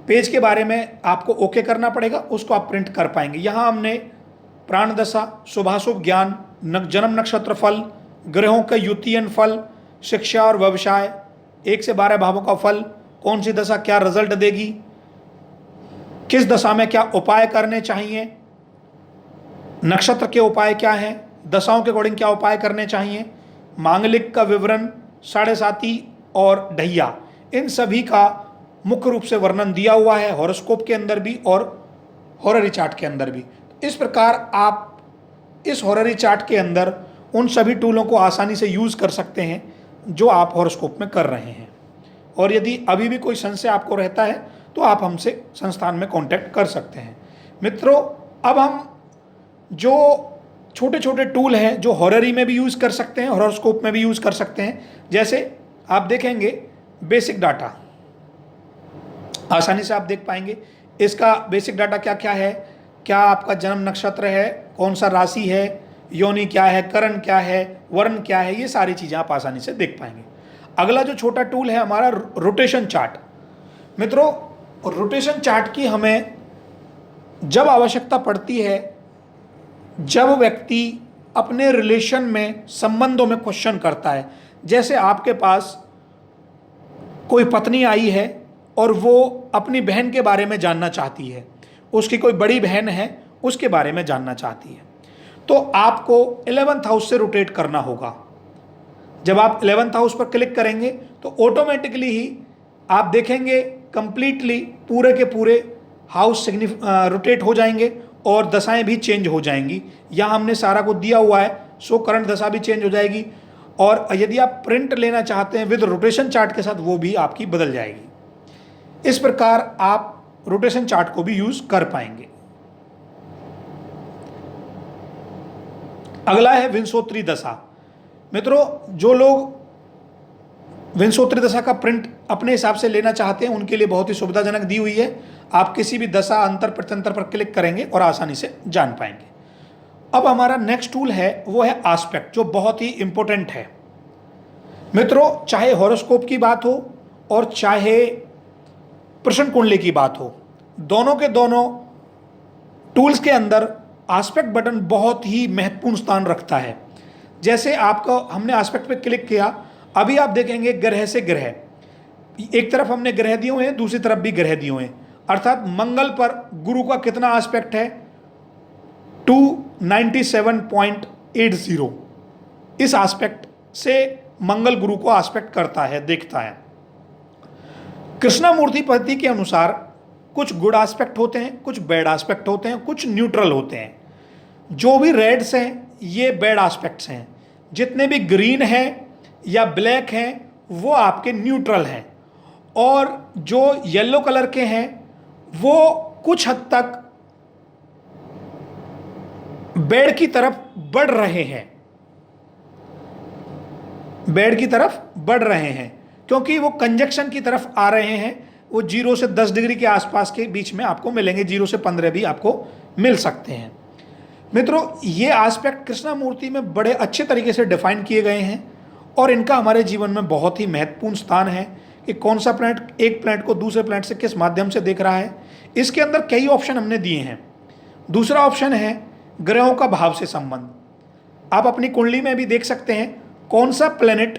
A: पेज के बारे में आपको ओके करना पड़ेगा उसको आप प्रिंट कर पाएंगे। यहाँ हमने प्राण दशा, शुभाशुभ ज्ञान, जन्म नक्षत्र फल, ग्रहों का युतियन फल, शिक्षा और व्यवसाय, 1 से 12 भावों का फल, कौन सी दशा क्या रिजल्ट देगी, किस दशा में क्या उपाय करने चाहिए, नक्षत्र के उपाय क्या हैं, दशाओं के अकॉर्डिंग क्या उपाय करने चाहिए, मांगलिक का विवरण, साढ़े साती और ढैया, इन सभी का मुख्य रूप से वर्णन दिया हुआ है हॉरोस्कोप के अंदर भी और हॉररी चार्ट के अंदर भी। इस प्रकार आप इस हॉररी चार्ट के अंदर उन सभी टूलों को आसानी से यूज कर सकते हैं जो आप हॉरोस्कोप में कर रहे हैं। और यदि अभी भी कोई संशय आपको रहता है तो आप हमसे संस्थान में कांटेक्ट कर सकते हैं। मित्रों, अब हम जो छोटे छोटे टूल हैं जो हॉररी में भी यूज कर सकते हैं, हॉरोस्कोप में भी यूज कर सकते हैं, जैसे आप देखेंगे बेसिक डाटा, आसानी से आप देख पाएंगे इसका बेसिक डाटा क्या क्या है, क्या आपका जन्म नक्षत्र है, कौन सा राशि है, योनि क्या है, करण क्या है, वर्ण क्या है, ये सारी चीज़ें आप आसानी से देख पाएंगे। अगला जो छोटा टूल है हमारा रोटेशन चार्ट। मित्रों, रोटेशन चार्ट की हमें जब आवश्यकता पड़ती है जब व्यक्ति अपने रिलेशन में, संबंधों में क्वेश्चन करता है। जैसे आपके पास कोई पत्नी आई है और वो अपनी बहन के बारे में जानना चाहती है, उसकी कोई बड़ी बहन है उसके बारे में जानना चाहती है, तो आपको 11th हाउस से रोटेट करना होगा। जब आप 11th हाउस पर क्लिक करेंगे तो ऑटोमेटिकली ही आप देखेंगे कंप्लीटली पूरे के पूरे हाउस रोटेट हो जाएंगे और दशाएं भी चेंज हो जाएंगी। यहाँ हमने सारा को दिया हुआ है। सो करंट दशा भी चेंज हो जाएगी, और यदि आप प्रिंट लेना चाहते हैं विद रोटेशन चार्ट के साथ वो भी आपकी बदल जाएगी। इस प्रकार आप रोटेशन चार्ट को भी यूज कर पाएंगे। अगला है विंशोत्तरी दशा। मित्रों, जो लोग विंशोत्तरी दशा का प्रिंट अपने हिसाब से लेना चाहते हैं उनके लिए बहुत ही सुविधाजनक दी हुई है। आप किसी भी दशा अंतर प्रत्यंतर पर क्लिक करेंगे और आसानी से जान पाएंगे। अब हमारा नेक्स्ट टूल है वो है आस्पेक्ट, जो बहुत ही इंपॉर्टेंट है। मित्रों, चाहे हॉरोस्कोप की बात हो और चाहे प्रश्न कुंडली की बात हो, दोनों के दोनों टूल्स के अंदर आस्पेक्ट बटन बहुत ही महत्वपूर्ण स्थान रखता है। जैसे आपका हमने आस्पेक्ट पे क्लिक किया, अभी आप देखेंगे ग्रह से ग्रह, एक तरफ हमने ग्रह दिए हुए हैं, दूसरी तरफ भी ग्रह दिए हुए हैं। अर्थात मंगल पर गुरु का कितना आस्पेक्ट है, 297.80। इस आस्पेक्ट से मंगल गुरु को आस्पेक्ट करता है, देखता है। कृष्णमूर्ति पद्धति के अनुसार कुछ गुड आस्पेक्ट होते हैं, कुछ बैड आस्पेक्ट होते हैं, कुछ न्यूट्रल होते हैं। जो भी रेड्स हैं ये बैड आस्पेक्ट्स हैं, जितने भी ग्रीन हैं या ब्लैक हैं वो आपके न्यूट्रल हैं, और जो येलो कलर के हैं वो कुछ हद तक बैड की तरफ बढ़ रहे हैं, बैड की तरफ बढ़ रहे हैं, क्योंकि वो कंजक्शन की तरफ आ रहे हैं। वो 0 से 10 डिग्री के आसपास के बीच में आपको मिलेंगे, 0 से 15 भी आपको मिल सकते हैं। मित्रों, ये आस्पेक्ट कृष्णमूर्ति में बड़े अच्छे तरीके से डिफाइन किए गए हैं और इनका हमारे जीवन में बहुत ही महत्वपूर्ण स्थान है कि कौन सा प्लैनेट एक प्लैनेट को दूसरे प्लैनेट से किस माध्यम से देख रहा है। इसके अंदर कई ऑप्शन हमने दिए हैं। दूसरा ऑप्शन है ग्रहों का भाव से संबंध। आप अपनी कुंडली में भी देख सकते हैं कौन सा प्लैनेट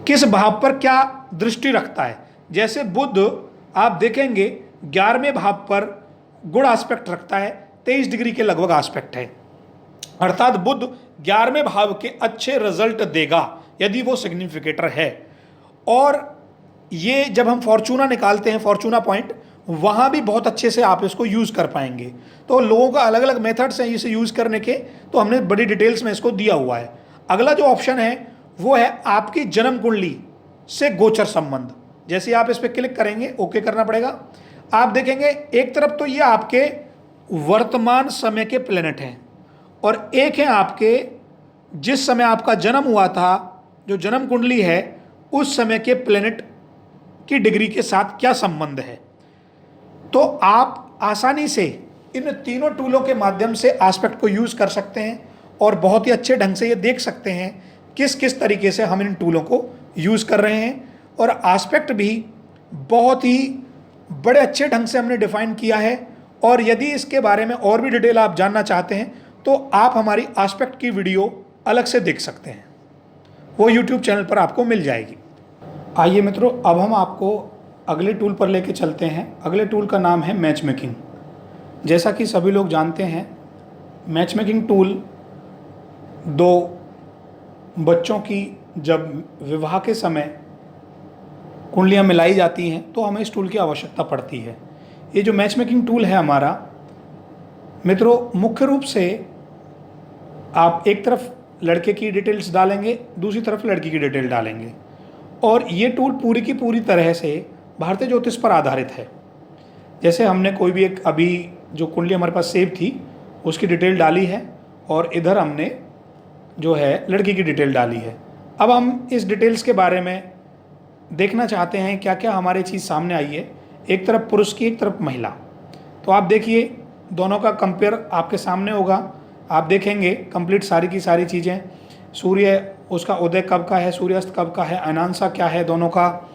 A: किस भाव पर क्या दृष्टि रखता है। जैसे बुध आप देखेंगे 11वें भाव पर गुड एस्पेक्ट रखता है, 23 डिग्री के लगभग एस्पेक्ट है, अर्थात बुध 11वें भाव के अच्छे रिजल्ट देगा यदि वो सिग्निफिकेटर है। और ये जब हम फॉर्चूना निकालते हैं, फॉर्चूना पॉइंट, वहाँ भी बहुत अच्छे से आप इसको यूज़ कर पाएंगे। तो लोगों का अलग अलग मेथड्स हैं इसे यूज़ करने के, तो हमने बड़ी डिटेल्स में इसको दिया हुआ है। अगला जो ऑप्शन है वो है आपकी जन्म कुंडली से गोचर संबंध। जैसे आप इस पर क्लिक करेंगे, ओके करना पड़ेगा, आप देखेंगे एक तरफ तो ये आपके वर्तमान समय के प्लेनेट हैं और एक है आपके जिस समय आपका जन्म हुआ था, जो जन्म कुंडली है उस समय के प्लेनेट की डिग्री के साथ क्या संबंध है। तो आप आसानी से इन तीनों टूलों के माध्यम से एस्पेक्ट को यूज़ कर सकते हैं और बहुत ही अच्छे ढंग से ये देख सकते हैं किस किस तरीके से हम इन टूलों को यूज़ कर रहे हैं। और एस्पेक्ट भी बहुत ही बड़े अच्छे ढंग से हमने डिफाइन किया है। और यदि इसके बारे में और भी डिटेल आप जानना चाहते हैं तो आप हमारी एस्पेक्ट की वीडियो अलग से देख सकते हैं, वो यूट्यूब चैनल पर आपको मिल जाएगी। आइए मित्रों, अब हम आपको अगले टूल पर लेके चलते हैं। अगले टूल का नाम है मैच मेकिंग। जैसा कि सभी लोग जानते हैं, मैच मेकिंग टूल दो बच्चों की जब विवाह के समय कुंडलियाँ मिलाई जाती हैं तो हमें इस टूल की आवश्यकता पड़ती है। ये जो मैच मेकिंग टूल है हमारा मित्रों, मुख्य रूप से आप एक तरफ लड़के की डिटेल्स डालेंगे, दूसरी तरफ लड़की की डिटेल डालेंगे, और ये टूल पूरी की पूरी तरह से भारतीय ज्योतिष पर आधारित है। जैसे हमने कोई भी एक अभी जो कुंडली हमारे पास सेव थी उसकी डिटेल डाली है और इधर हमने जो है लड़की की डिटेल डाली है। अब हम इस डिटेल्स के बारे में देखना चाहते हैं क्या क्या हमारी चीज़ सामने आई है, एक तरफ पुरुष की एक तरफ महिला। तो आप देखिए दोनों का कंपेयर आपके सामने होगा, आप देखेंगे कंप्लीट सारी की सारी चीज़ें, सूर्य उसका उदय कब का है, सूर्यास्त कब का है, अनांसा क्या है दोनों का,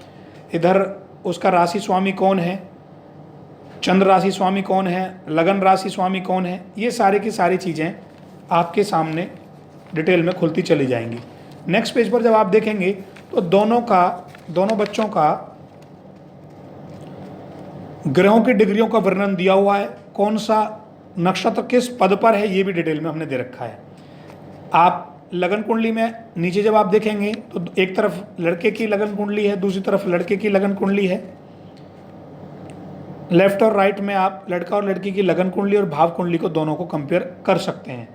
A: इधर उसका राशि स्वामी कौन है, चंद्र राशि स्वामी कौन है, लगन राशि स्वामी कौन है, ये सारी की सारी चीज़ें आपके सामने डिटेल में खुलती चली जाएंगी। नेक्स्ट पेज पर जब आप देखेंगे तो दोनों बच्चों का ग्रहों की डिग्रियों का वर्णन दिया हुआ है, कौन सा नक्षत्र किस पद पर है ये भी डिटेल में हमने दे रखा है। आप लगन कुंडली में नीचे जब आप देखेंगे तो एक तरफ लड़के की लगन कुंडली है, दूसरी तरफ लड़के की लगन कुंडली है। लेफ्ट और राइट में आप लड़का और लड़की की लगन कुंडली और भाव कुंडली को दोनों को कंपेयर कर सकते हैं।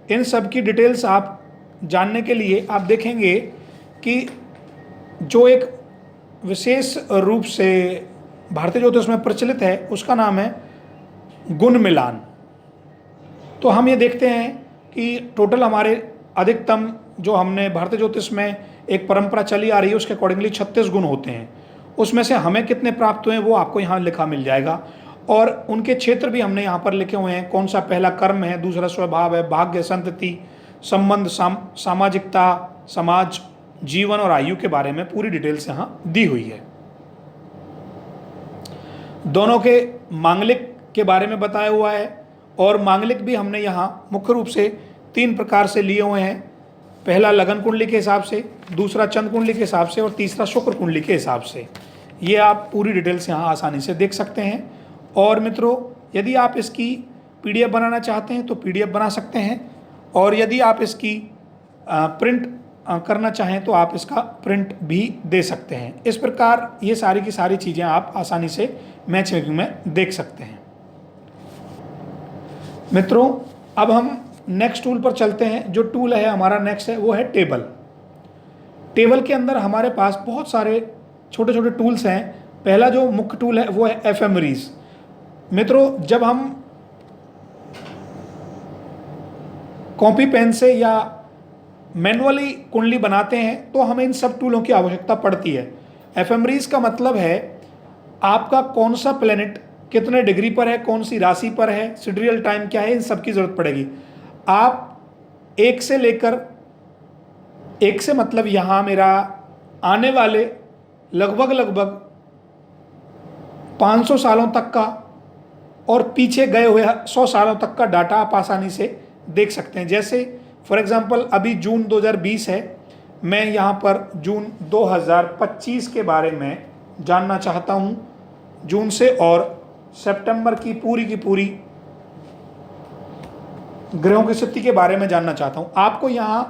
A: इन सब की डिटेल्स आप जानने के लिए आप देखेंगे कि जो एक विशेष रूप से भारतीय ज्योतिष में प्रचलित है उसका नाम है गुण मिलान। तो हम ये देखते हैं कि टोटल हमारे अधिकतम जो हमने भारतीय ज्योतिष में एक परंपरा चली आ रही है उसके अकॉर्डिंगली 36 गुण होते हैं, उसमें से हमें कितने प्राप्त हुए हैं वो आपको यहाँ लिखा मिल जाएगा। और उनके क्षेत्र भी हमने यहाँ पर लिखे हुए हैं, कौन सा पहला कर्म है, दूसरा स्वभाव है, भाग्य, संतति, संबंध, सामाजिकता, समाज, जीवन और आयु के बारे में पूरी डिटेल्स यहाँ दी हुई है। दोनों के मांगलिक के बारे में बताया हुआ है और मांगलिक भी हमने यहाँ मुख्य रूप से 3 प्रकार से लिए हुए हैं। पहला लगन कुंडली के हिसाब से, दूसरा चंद्र कुंडली के हिसाब से और तीसरा शुक्र कुंडली के हिसाब से। ये आप पूरी डिटेल्स यहाँ आसानी से देख सकते हैं। और मित्रों, यदि आप इसकी PDF बनाना चाहते हैं तो PDF बना सकते हैं, और यदि आप इसकी प्रिंट करना चाहें तो आप इसका प्रिंट भी दे सकते हैं। इस प्रकार ये सारी की सारी चीज़ें आप आसानी से मैच मेकिंग में देख सकते हैं। मित्रों, अब हम नेक्स्ट टूल पर चलते हैं। जो टूल है हमारा नेक्स्ट है वो है टेबल। टेबल के अंदर हमारे पास बहुत सारे छोटे छोटे टूल्स हैं। पहला जो मुख्य टूल है वो है एफएमरीज। मित्रों, जब हम कॉपी पेन से या मैनुअली कुंडली बनाते हैं तो हमें इन सब टूलों की आवश्यकता पड़ती है। एफएमरीज का मतलब है आपका कौन सा प्लेनेट कितने डिग्री पर है, कौन सी राशि पर है, सिडियल टाइम क्या है, इन सब की जरूरत पड़ेगी। आप एक से मतलब यहाँ मेरा आने वाले लगभग 500 सालों तक का और पीछे गए हुए 100 सालों तक का डाटा आप आसानी से देख सकते हैं। जैसे फॉर एग्जांपल अभी जून 2020 है, मैं यहाँ पर जून 2025 के बारे में जानना चाहता हूँ जून से, और सितंबर की पूरी ग्रहों की स्थिति के बारे में जानना चाहता हूं। आपको यहां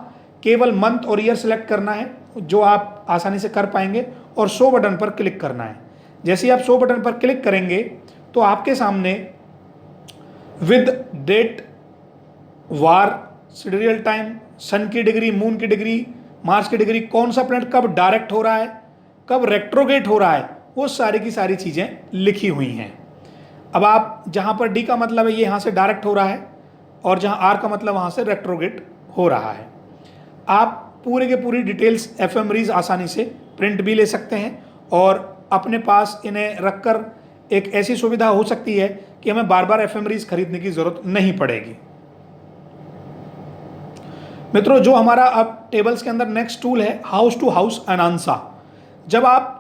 A: केवल मंथ और ईयर सेलेक्ट करना है, जो आप आसानी से कर पाएंगे, और शो बटन पर क्लिक करना है। जैसे ही आप शो बटन पर क्लिक करेंगे तो आपके सामने विद डेट, वार, सिडिरियल टाइम, सन की डिग्री, मून की डिग्री, मार्स की डिग्री, कौन सा प्लैनेट कब डायरेक्ट हो रहा है, कब रेट्रोगेट हो रहा है, वो सारी की सारी चीज़ें लिखी हुई हैं। अब आप जहाँ पर डी का मतलब है ये यहाँ से डायरेक्ट हो रहा है, और जहाँ आर का मतलब वहाँ से रेट्रोगेट हो रहा है। आप पूरे के पूरी डिटेल्स एफएमरीज आसानी से प्रिंट भी ले सकते हैं, और अपने पास इन्हें रखकर एक ऐसी सुविधा हो सकती है कि हमें बार बार एफएमरीज खरीदने की जरूरत नहीं पड़ेगी। मित्रों, जो हमारा अब टेबल्स के अंदर नेक्स्ट टूल है हाउस टू हाउस अनांसा। जब आप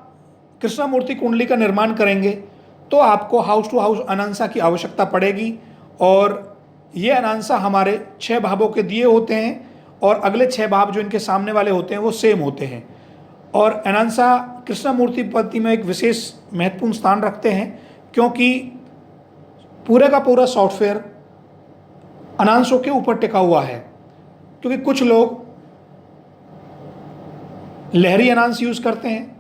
A: कृष्णमूर्ति कुंडली का निर्माण करेंगे तो आपको हाउस टू हाउस अनांसा की आवश्यकता पड़ेगी, और ये अनांसा हमारे 6 भावों के दिए होते हैं, और अगले 6 भाव जो इनके सामने वाले होते हैं वो सेम होते हैं। और अनांसा कृष्णमूर्ति पद्धति में एक विशेष महत्वपूर्ण स्थान रखते हैं, क्योंकि पूरे का पूरा सॉफ्टवेयर अनांसों के ऊपर टिका हुआ है। क्योंकि कुछ लोग लहरी अनांस यूज करते हैं,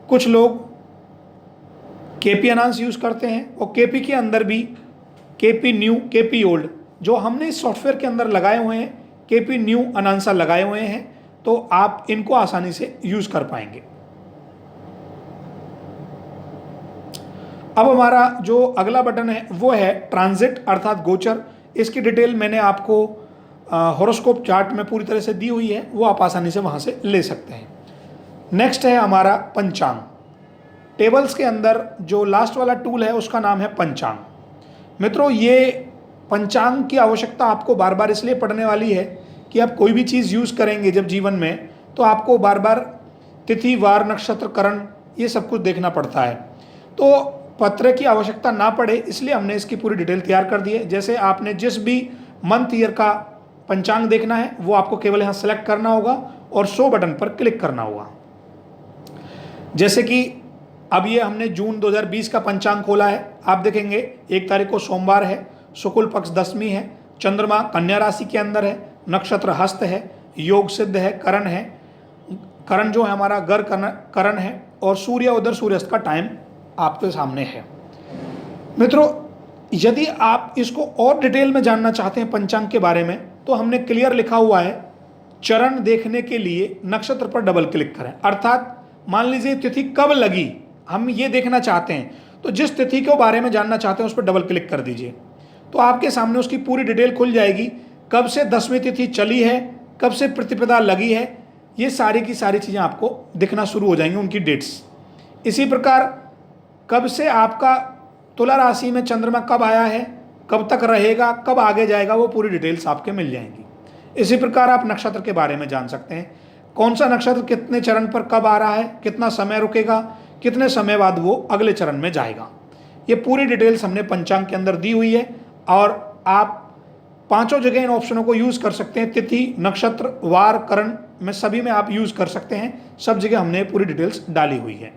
A: कुछ लोग केपी अनांस यूज करते हैं, और केपी के अंदर भी केपी न्यू, केपी ओल्ड, जो हमने इस सॉफ्टवेयर के अंदर लगाए हुए हैं, केपी न्यू अनांसा लगाए हुए हैं, तो आप इनको आसानी से यूज कर पाएंगे। अब हमारा जो अगला बटन है वो है ट्रांजिट अर्थात गोचर। इसकी डिटेल मैंने आपको हॉरोस्कोप चार्ट में पूरी तरह से दी हुई है, वो आप आसानी से वहां से ले सकते हैं। नेक्स्ट है हमारा पंचांग। टेबल्स के अंदर जो लास्ट वाला टूल है उसका नाम है पंचांग। मित्रों, ये पंचांग की आवश्यकता आपको बार बार इसलिए पड़ने वाली है कि आप कोई भी चीज़ यूज़ करेंगे जब जीवन में, तो आपको बार बार तिथि, वार, नक्षत्र, करण, ये सब कुछ देखना पड़ता है। तो पत्र की आवश्यकता ना पड़े इसलिए हमने इसकी पूरी डिटेल तैयार कर दी है। जैसे आपने जिस भी मंथ ईयर का पंचांग देखना है वो आपको केवल यहाँ सेलेक्ट करना होगा और शो बटन पर क्लिक करना होगा। जैसे कि अब ये हमने जून 2020 का पंचांग खोला है। आप देखेंगे 1 तारीख को सोमवार है, शुक्ल पक्ष दशमी है, चंद्रमा कन्या राशि के अंदर है, नक्षत्र हस्त है, योग सिद्ध है, करण है, करण जो है हमारा गर करण है, और सूर्य उदय सूर्यास्त का टाइम आपके सामने है। मित्रों, यदि आप इसको और डिटेल में जानना चाहते हैं पंचांग के बारे में, तो हमने क्लियर लिखा हुआ है चरण देखने के लिए नक्षत्र पर डबल क्लिक करें। अर्थात मान लीजिए तिथि कब लगी, हम ये देखना चाहते हैं, तो जिस तिथि के बारे में जानना चाहते हैं उस पर डबल क्लिक कर दीजिए, तो आपके सामने उसकी पूरी डिटेल खुल जाएगी। कब से 10वीं तिथि चली है, कब से प्रतिपदा लगी है, ये सारी की सारी चीज़ें आपको दिखना शुरू हो जाएंगी, उनकी डेट्स। इसी प्रकार कब से आपका तुला राशि में चंद्रमा कब आया है, कब तक रहेगा, कब आगे जाएगा, वो पूरी डिटेल्स आपके मिल जाएंगी। इसी प्रकार आप नक्षत्र के बारे में जान सकते हैं, कौन सा नक्षत्र कितने चरण पर कब आ रहा है, कितना समय रुकेगा, कितने समय बाद वो अगले चरण में जाएगा। ये पूरी डिटेल्स हमने पंचांग के अंदर दी हुई है, और आप 5 जगह इन ऑप्शनों को यूज कर सकते हैं। तिथि, नक्षत्र, वार, करण में सभी में आप यूज कर सकते हैं। सब जगह हमने पूरी डिटेल्स डाली हुई है।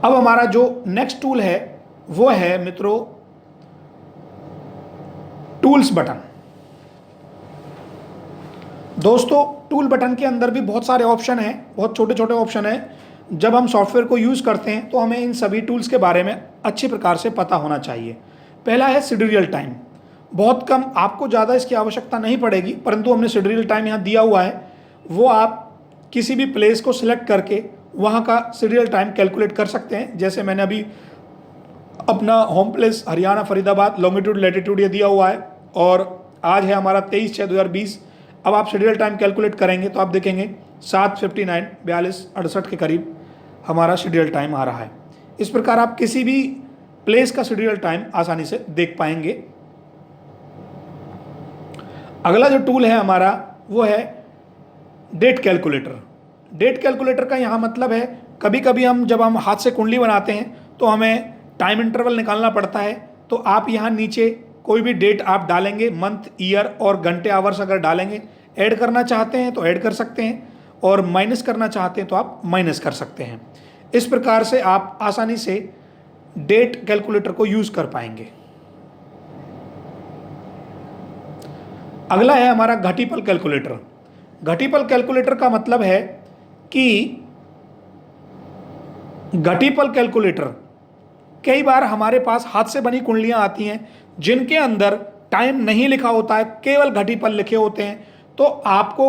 A: अब हमारा जो नेक्स्ट टूल है वो है मित्रों टूल्स बटन। दोस्तों, टूल बटन के अंदर भी बहुत सारे ऑप्शन हैं, बहुत छोटे छोटे ऑप्शन हैं। जब हम सॉफ्टवेयर को यूज करते हैं तो हमें इन सभी टूल्स के बारे में अच्छी प्रकार से पता होना चाहिए। पहला है सिडिरियल टाइम। बहुत कम, आपको ज़्यादा इसकी आवश्यकता नहीं पड़ेगी, परंतु हमने सिडिरियल टाइम यहाँ दिया हुआ है। वो आप किसी भी प्लेस को सिलेक्ट करके वहाँ का सिडिरियल टाइम कैलकुलेट कर सकते हैं। जैसे मैंने अभी अपना home place Haryana Faridabad, longitude latitude ये दिया हुआ है, और आज है हमारा 23/6/2020। अब आप सिडिरियल टाइम कैलकुलेट करेंगे तो आप देखेंगे 7:59 42 68 के करीब हमारा सिडिरियल टाइम आ रहा है। इस प्रकार आप किसी भी प्लेस का सिडिरियल टाइम आसानी से देख पाएंगे। अगला जो टूल है हमारा वो है डेट कैलकुलेटर। डेट कैलकुलेटर का यहाँ मतलब है कभी कभी जब हम हाथ से कुंडली बनाते हैं तो हमें टाइम इंटरवल निकालना पड़ता है, तो आप यहाँ नीचे कोई भी डेट आप डालेंगे, मंथ, ईयर और घंटे, आवर्स अगर डालेंगे, ऐड करना चाहते हैं तो ऐड कर सकते हैं, और माइनस करना चाहते हैं तो आप माइनस कर सकते हैं। इस प्रकार से आप आसानी से डेट कैलकुलेटर को यूज़ कर पाएंगे। अगला है हमारा घटीपल कैलकुलेटर। घटीपल कैलकुलेटर का मतलब है कि घटीपल कैलकुलेटर, कई बार हमारे पास हाथ से बनी कुंडलियां आती हैं जिनके अंदर टाइम नहीं लिखा होता है, केवल घटीपल लिखे होते हैं। तो आपको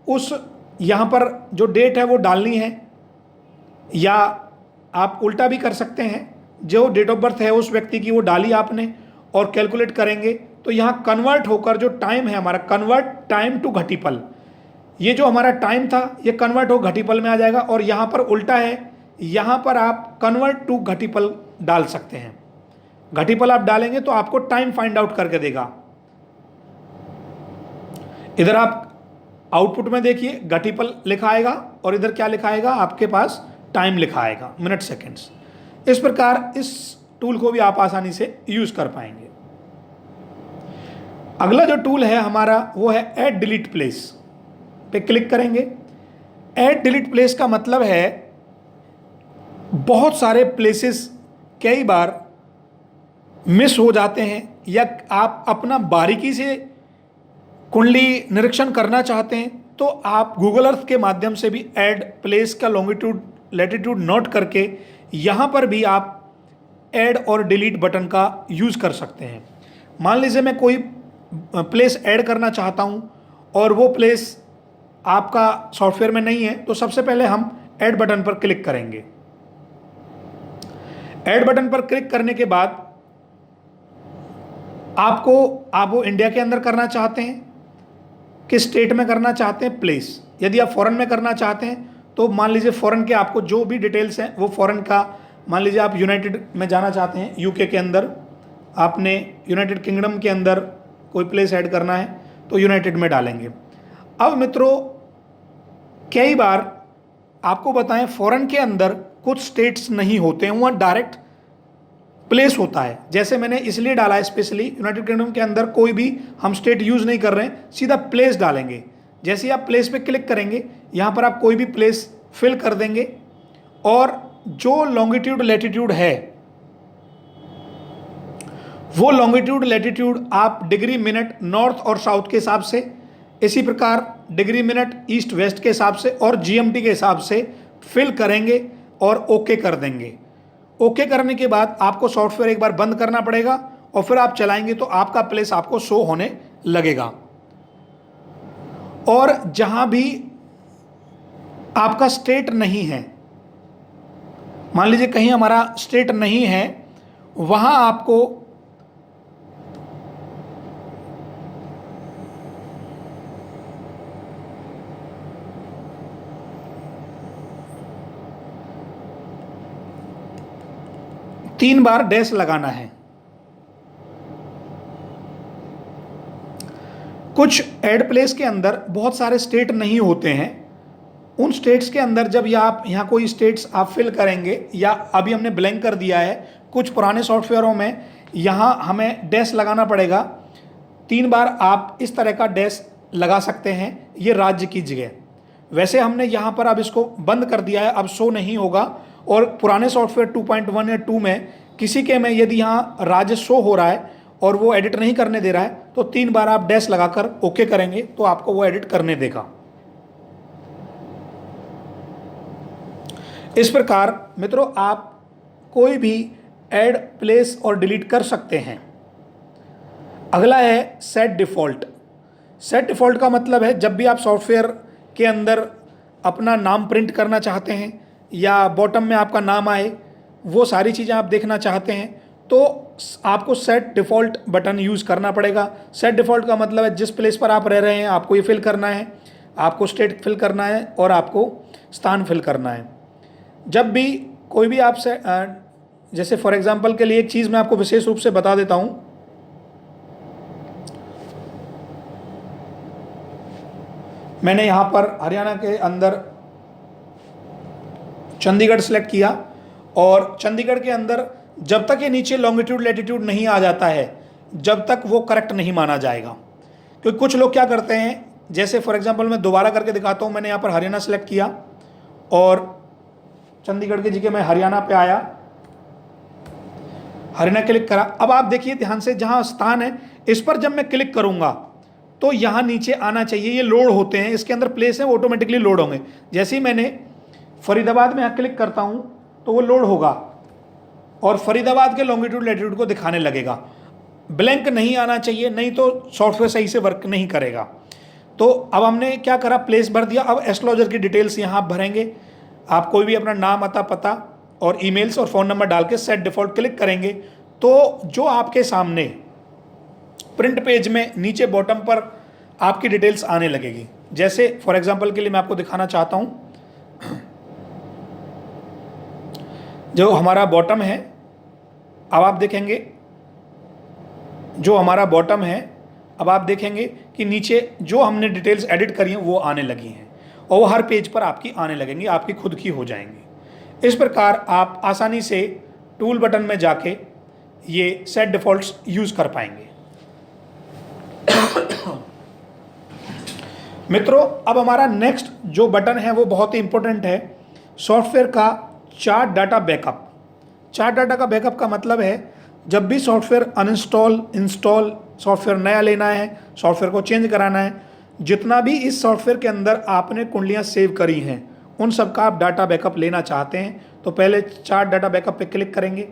A: उस यहाँ पर जो डेट है वो डालनी है, या आप उल्टा भी कर सकते हैं। जो डेट ऑफ बर्थ है उस व्यक्ति की वो डाली आपने और कैलकुलेट करेंगे तो यहाँ कन्वर्ट होकर जो टाइम है हमारा, कन्वर्ट टाइम टू घटीपल, ये जो हमारा टाइम था ये कन्वर्ट हो घटीपल में आ जाएगा। और यहाँ पर उल्टा है, यहाँ पर आप कन्वर्ट टू घटीपल डाल सकते हैं। घटीपल आप डालेंगे तो आपको टाइम फाइंड आउट करके देगा। इधर आप आउटपुट में देखिए घटीपल लिखा आएगा और इधर क्या लिखा आएगा, आपके पास टाइम लिखा आएगा, मिनट सेकेंड्स। इस प्रकार इस टूल को भी आप आसानी से यूज कर पाएंगे। अगला जो टूल है हमारा वो है ऐड डिलीट प्लेस पे क्लिक करेंगे। ऐड डिलीट प्लेस का मतलब है बहुत सारे प्लेसेस कई बार मिस हो जाते हैं, या आप अपना बारीकी से कुंडली निरीक्षण करना चाहते हैं तो आप गूगल अर्थ के माध्यम से भी ऐड प्लेस का लॉन्गिट्यूड लैटिट्यूड नोट करके यहाँ पर भी आप ऐड और डिलीट बटन का यूज़ कर सकते हैं। मान लीजिए मैं कोई प्लेस ऐड करना चाहता हूँ और वो प्लेस आपका सॉफ्टवेयर में नहीं है, तो सबसे पहले हम ऐड बटन पर क्लिक करेंगे। ऐड बटन पर क्लिक करने के बाद आप वो इंडिया के अंदर करना चाहते हैं, किस स्टेट में करना चाहते हैं, प्लेस। यदि आप फॉरेन में करना चाहते हैं तो मान लीजिए फॉरेन के आपको जो भी डिटेल्स हैं वो फॉरेन का, मान लीजिए आप यूनाइटेड में जाना चाहते हैं, यूके के अंदर आपने यूनाइटेड किंगडम के अंदर कोई प्लेस ऐड करना है तो यूनाइटेड में डालेंगे। अब मित्रों कई बार आपको बताएं फॉरेन के अंदर कुछ स्टेट्स नहीं होते हैं, वहाँ डायरेक्ट प्लेस होता है। जैसे मैंने इसलिए डाला है स्पेशली, यूनाइटेड किंगडम के अंदर कोई भी हम स्टेट यूज़ नहीं कर रहे हैं, सीधा प्लेस डालेंगे। जैसे ही आप प्लेस पे क्लिक करेंगे यहाँ पर आप कोई भी प्लेस फिल कर देंगे और जो लॉन्गिट्यूड लैटिट्यूड है वो लॉन्गिट्यूड लैटिट्यूड आप डिग्री मिनट नॉर्थ और साउथ के हिसाब से, इसी प्रकार डिग्री मिनट ईस्ट वेस्ट के हिसाब से और जीएमटी के हिसाब से फिल करेंगे और ओके कर देंगे। ओके करने के बाद आपको सॉफ्टवेयर एक बार बंद करना पड़ेगा और फिर आप चलाएंगे तो आपका प्लेस आपको शो होने लगेगा। और जहां भी आपका स्टेट नहीं है, मान लीजिए कहीं हमारा स्टेट नहीं है, वहां आपको तीन बार डैश लगाना है। कुछ ऐड प्लेस के अंदर बहुत सारे स्टेट नहीं होते हैं, उन स्टेट्स के अंदर जब आप यहाँ कोई स्टेट्स आप फिल करेंगे, या अभी हमने ब्लैंक कर दिया है, कुछ पुराने सॉफ्टवेयरों में यहाँ हमें डैश लगाना पड़ेगा। तीन बार आप इस तरह का डैश लगा सकते हैं, ये राज्य की जगह। वैसे हमने यहाँ पर अब इसको बंद कर दिया है, अब शो नहीं होगा। और पुराने सॉफ्टवेयर 2.1 या 2 में किसी के में यदि यहाँ राज्य शो हो रहा है और वो एडिट नहीं करने दे रहा है तो तीन बार आप डैश लगाकर ओके करेंगे तो आपको वो एडिट करने देगा। इस प्रकार मित्रों आप कोई भी ऐड प्लेस और डिलीट कर सकते हैं। अगला है सेट डिफ़ॉल्ट। सेट डिफ़ॉल्ट का मतलब है जब भी आप सॉफ्टवेयर के अंदर अपना नाम प्रिंट करना चाहते हैं या बॉटम में आपका नाम आए, वो सारी चीज़ें आप देखना चाहते हैं तो आपको सेट डिफ़ॉल्ट बटन यूज़ करना पड़ेगा। सेट डिफ़ॉल्ट का मतलब है जिस प्लेस पर आप रह रहे हैं आपको ये फिल करना है, आपको स्टेट फिल करना है और आपको स्थान फिल करना है। जब भी कोई भी आपसे जैसे फॉर एग्जांपल के लिए एक चीज़ मैं आपको विशेष रूप से बता देता हूँ। मैंने यहाँ पर हरियाणा के अंदर चंडीगढ़ सेलेक्ट किया और चंडीगढ़ के अंदर जब तक ये नीचे लॉन्गिट्यूड लैटिट्यूड नहीं आ जाता है जब तक वो करेक्ट नहीं माना जाएगा। क्योंकि कुछ लोग क्या करते हैं, जैसे फॉर एग्जांपल मैं दोबारा करके दिखाता हूँ। मैंने यहाँ पर हरियाणा सेलेक्ट किया और चंडीगढ़ की जगह मैं हरियाणा पे आया, हरियाणा क्लिक करा। अब आप देखिए ध्यान से, जहाँ स्थान है इस पर जब मैं क्लिक करूँगा तो यहाँ नीचे आना चाहिए, ये लोड होते हैं, इसके अंदर प्लेस है, वो ऑटोमेटिकली लोड होंगे। जैसे ही मैंने फरीदाबाद में यहाँ क्लिक करता हूँ तो वो लोड होगा और फरीदाबाद के लॉन्गिट्यूड लैटिट्यूड को दिखाने लगेगा। ब्लैंक नहीं आना चाहिए, नहीं तो सॉफ्टवेयर सही से वर्क नहीं करेगा। तो अब हमने क्या करा, प्लेस भर दिया। अब एस्ट्रोलॉजर की डिटेल्स यहाँ आप भरेंगे। आप कोई भी अपना नाम, अता, पता और ईमेल्स और फ़ोन नंबर डाल के सेट डिफ़ॉल्ट क्लिक करेंगे तो जो आपके सामने प्रिंट पेज में नीचे बॉटम पर आपकी डिटेल्स आने लगेगी। जैसे फॉर एग्जांपल के लिए मैं आपको दिखाना चाहता हूं, जो हमारा बॉटम है, अब आप देखेंगे जो हमारा बॉटम है, अब आप देखेंगे कि नीचे जो हमने डिटेल्स एडिट करी हैं वो आने लगी हैं और वो हर पेज पर आपकी आने लगेंगी, आपकी खुद की हो जाएंगी। इस प्रकार आप आसानी से टूल बटन में जाके ये सेट डिफ़ॉल्ट्स यूज़ कर पाएंगे। मित्रों, अब हमारा नेक्स्ट जो बटन है वो बहुत ही इंपॉर्टेंट है, सॉफ्टवेयर का chart data backup. Chart data का बैकअप का मतलब है जब भी सॉफ्टवेयर अनइंस्टॉल, इंस्टॉल, सॉफ्टवेयर नया लेना है, सॉफ्टवेयर को चेंज कराना है, जितना भी इस सॉफ्टवेयर के अंदर आपने कुंडलियाँ सेव करी हैं उन सब का आप डाटा बैकअप लेना चाहते हैं तो पहले चार्ट डाटा बैकअप पे क्लिक करेंगे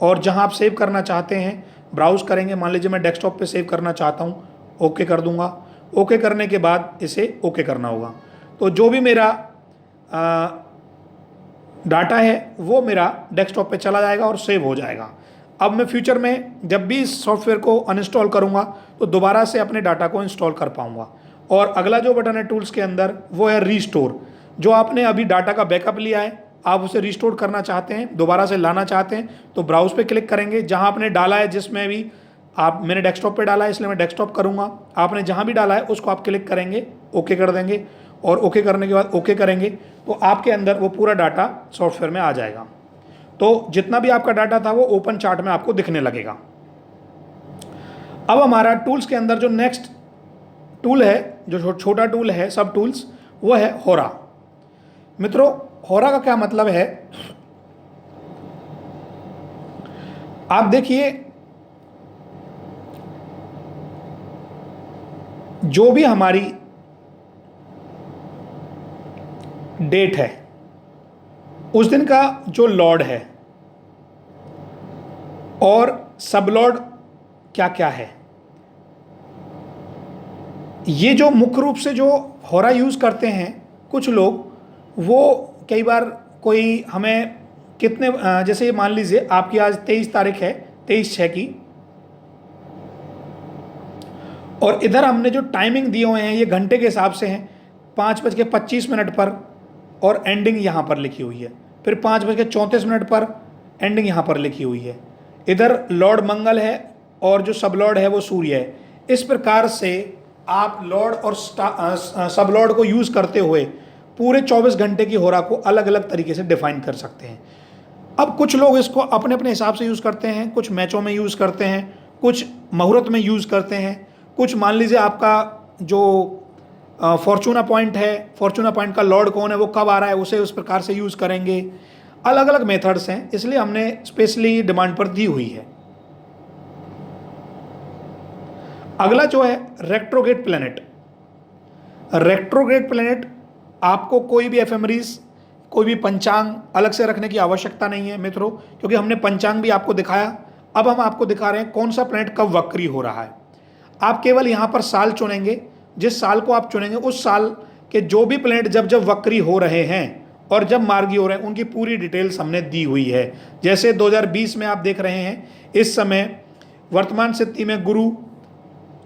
A: और जहां आप सेव करना चाहते हैं ब्राउज़ करेंगे। मान लीजिए मैं डेस्कटॉप पे सेव करना चाहता हूं, ओके कर दूंगा। ओके करने के बाद इसे ओके करना होगा। तो जो भी मेरा डाटा है वो मेरा डेस्कटॉप पे चला जाएगा और सेव हो जाएगा। अब मैं फ्यूचर में जब भी इस सॉफ्टवेयर को अनइंस्टॉल करूंगा तो दोबारा से अपने डाटा को इंस्टॉल कर पाऊंगा। और अगला जो बटन है टूल्स के अंदर वो है रीस्टोर। जो आपने अभी डाटा का बैकअप लिया है, आप उसे रिस्टोर करना चाहते हैं, दोबारा से लाना चाहते हैं तो ब्राउज पे क्लिक करेंगे। जहां आपने डाला है, जिसमें भी मैंने डेस्कटॉप पे डाला है इसलिए मैं डेस्कटॉप करूंगा, आपने जहां भी डाला है उसको आप क्लिक करेंगे, ओके कर देंगे और ओके करने के बाद ओके करेंगे तो आपके अंदर वो पूरा डाटा सॉफ्टवेयर में आ जाएगा। तो जितना भी आपका डाटा था वो ओपन चार्ट में आपको दिखने लगेगा। अब हमारा टूल्स के अंदर जो नेक्स्ट टूल है, जो छोटा टूल है, सब टूल्स, वो है होरा। मित्रों, होरा का क्या मतलब है, आप देखिए जो भी हमारी डेट है उस दिन का जो लॉर्ड है और सब लॉर्ड क्या क्या है, ये जो मुख्य रूप से जो होरा यूज करते हैं कुछ लोग, वो कई बार कोई हमें कितने, जैसे मान लीजिए आपकी आज 23 तारीख है, 23/6 की, और इधर हमने जो टाइमिंग दिए हुए हैं ये घंटे के हिसाब से हैं, 5:25 पर और एंडिंग यहाँ पर लिखी हुई है। फिर 5:34 पर एंडिंग यहाँ पर लिखी हुई है। इधर लॉर्ड मंगल है और जो सब लॉर्ड है वो सूर्य है। इस प्रकार से आप लॉर्ड और सब लॉर्ड को यूज़ करते हुए पूरे 24 घंटे की होरा को अलग अलग तरीके से डिफाइन कर सकते हैं। अब कुछ लोग इसको अपने अपने हिसाब से यूज़ करते हैं, कुछ मैचों में यूज़ करते हैं, कुछ मुहूर्त में यूज़ करते हैं, कुछ मान लीजिए आपका जो फॉर्चूना पॉइंट है, फॉर्चूना पॉइंट का लॉर्ड कौन है, वो कब आ रहा है, उसे उस प्रकार से यूज़ करेंगे। अलग अलग मेथड्स हैं, इसलिए हमने स्पेशली डिमांड पर दी हुई है। अगला जो है रेट्रोग्रेड प्लैनेट। रेट्रोग्रेड प्लैनेट, आपको कोई भी एफएमरीज, कोई भी पंचांग अलग से रखने की आवश्यकता नहीं है मित्रों, क्योंकि हमने पंचांग भी आपको दिखाया। अब हम आपको दिखा रहे हैं कौन सा प्लैनेट कब वक्री हो रहा है। आप केवल यहाँ पर साल चुनेंगे, जिस साल को आप चुनेंगे उस साल के जो भी प्लैनेट जब जब वक्री हो रहे हैं और जब मार्गी हो रहे हैं उनकी पूरी डिटेल्स हमने दी हुई है। जैसे 2020 में आप देख रहे हैं, इस समय वर्तमान स्थिति में गुरु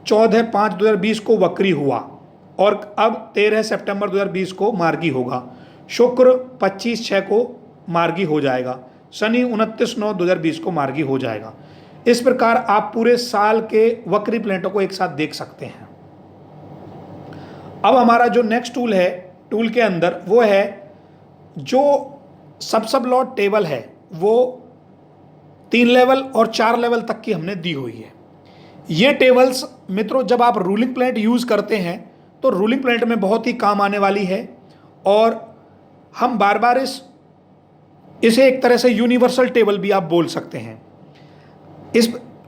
A: 14/5/2020 को वक्री हुआ और अब 13 सितंबर 2020 को मार्गी होगा। शुक्र 25/6 को मार्गी हो जाएगा। शनि 29/9/2020 को मार्गी हो जाएगा। इस प्रकार आप पूरे साल के वक्री प्लैनेटों को एक साथ देख सकते हैं। अब हमारा जो नेक्स्ट टूल है, टूल के अंदर, वो है जो सब लॉट टेबल है, वो 3 लेवल और 4 लेवल तक की हमने दी हुई है। ये टेबल्स मित्रों जब आप रूलिंग प्लैनेट यूज़ करते हैं तो रूलिंग प्लैनेट में बहुत ही काम आने वाली है और हम बार बार इसे एक तरह से यूनिवर्सल टेबल भी आप बोल सकते हैं।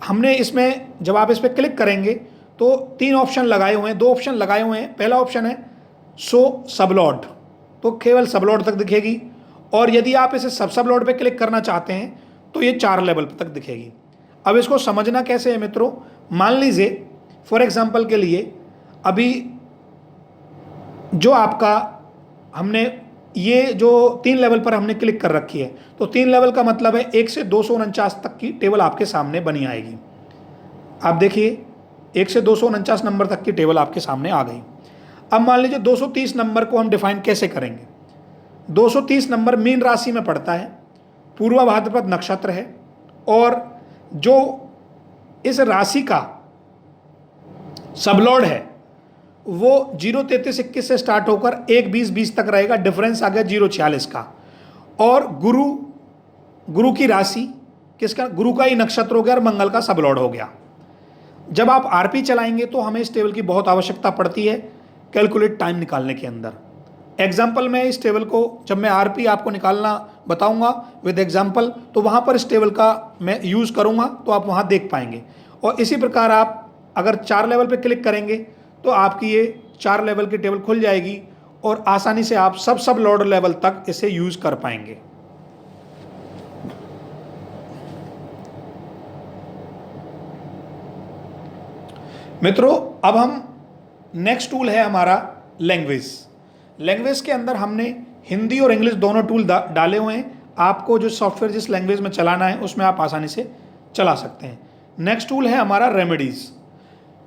A: हमने इसमें जब आप इस पर क्लिक करेंगे तो 3 ऑप्शन लगाए हुए हैं, 2 ऑप्शन लगाए हुए हैं। पहला ऑप्शन है शो सबलॉट, तो केवल सबलॉट तक दिखेगी, और यदि आप इसे सब सबलॉट पे क्लिक करना चाहते हैं तो ये 4 लेवल तक दिखेगी। अब इसको समझना कैसे है मित्रों, मान लीजिए फॉर एग्जांपल के लिए अभी जो आपका हमने ये जो 3 लेवल पर हमने क्लिक कर रखी है, तो 3 लेवल का मतलब है 1 से 249 तक की टेबल आपके सामने बनी आएगी। आप देखिए 1 से 249 नंबर तक की टेबल आपके सामने आ गई। अब मान लीजिए 230 नंबर को हम डिफाइन कैसे करेंगे। 230 नंबर मीन राशि में पड़ता है, पूर्वा भाद्रपद नक्षत्र है, और जो इस राशि का सबलॉर्ड है वो 03321 से स्टार्ट होकर 12020 तक रहेगा, डिफरेंस आ गया 046 का। और गुरु की राशि किसका, गुरु का ही नक्षत्र हो गया और मंगल का सबलॉर्ड हो गया। जब आप आरपी चलाएंगे तो हमें इस टेबल की बहुत आवश्यकता पड़ती है कैलकुलेट टाइम निकालने के अंदर। एग्जाम्पल में इस टेबल को जब मैं आरपी आपको निकालना बताऊंगा विद एग्जाम्पल, तो वहाँ पर इस टेबल का मैं यूज़ करूँगा, तो आप वहाँ देख पाएंगे। और इसी प्रकार आप अगर 4 लेवल पे क्लिक करेंगे तो आपकी ये 4 लेवल की टेबल खुल जाएगी और आसानी से आप सब लॉर्ड लेवल तक इसे यूज़ कर पाएंगे। मित्रों अब हम नेक्स्ट टूल है हमारा लैंग्वेज। लैंग्वेज के अंदर हमने हिंदी और इंग्लिश दोनों टूल डाले हुए हैं। आपको जो सॉफ्टवेयर जिस लैंग्वेज में चलाना है उसमें आप आसानी से चला सकते हैं। नेक्स्ट टूल है हमारा रेमेडीज।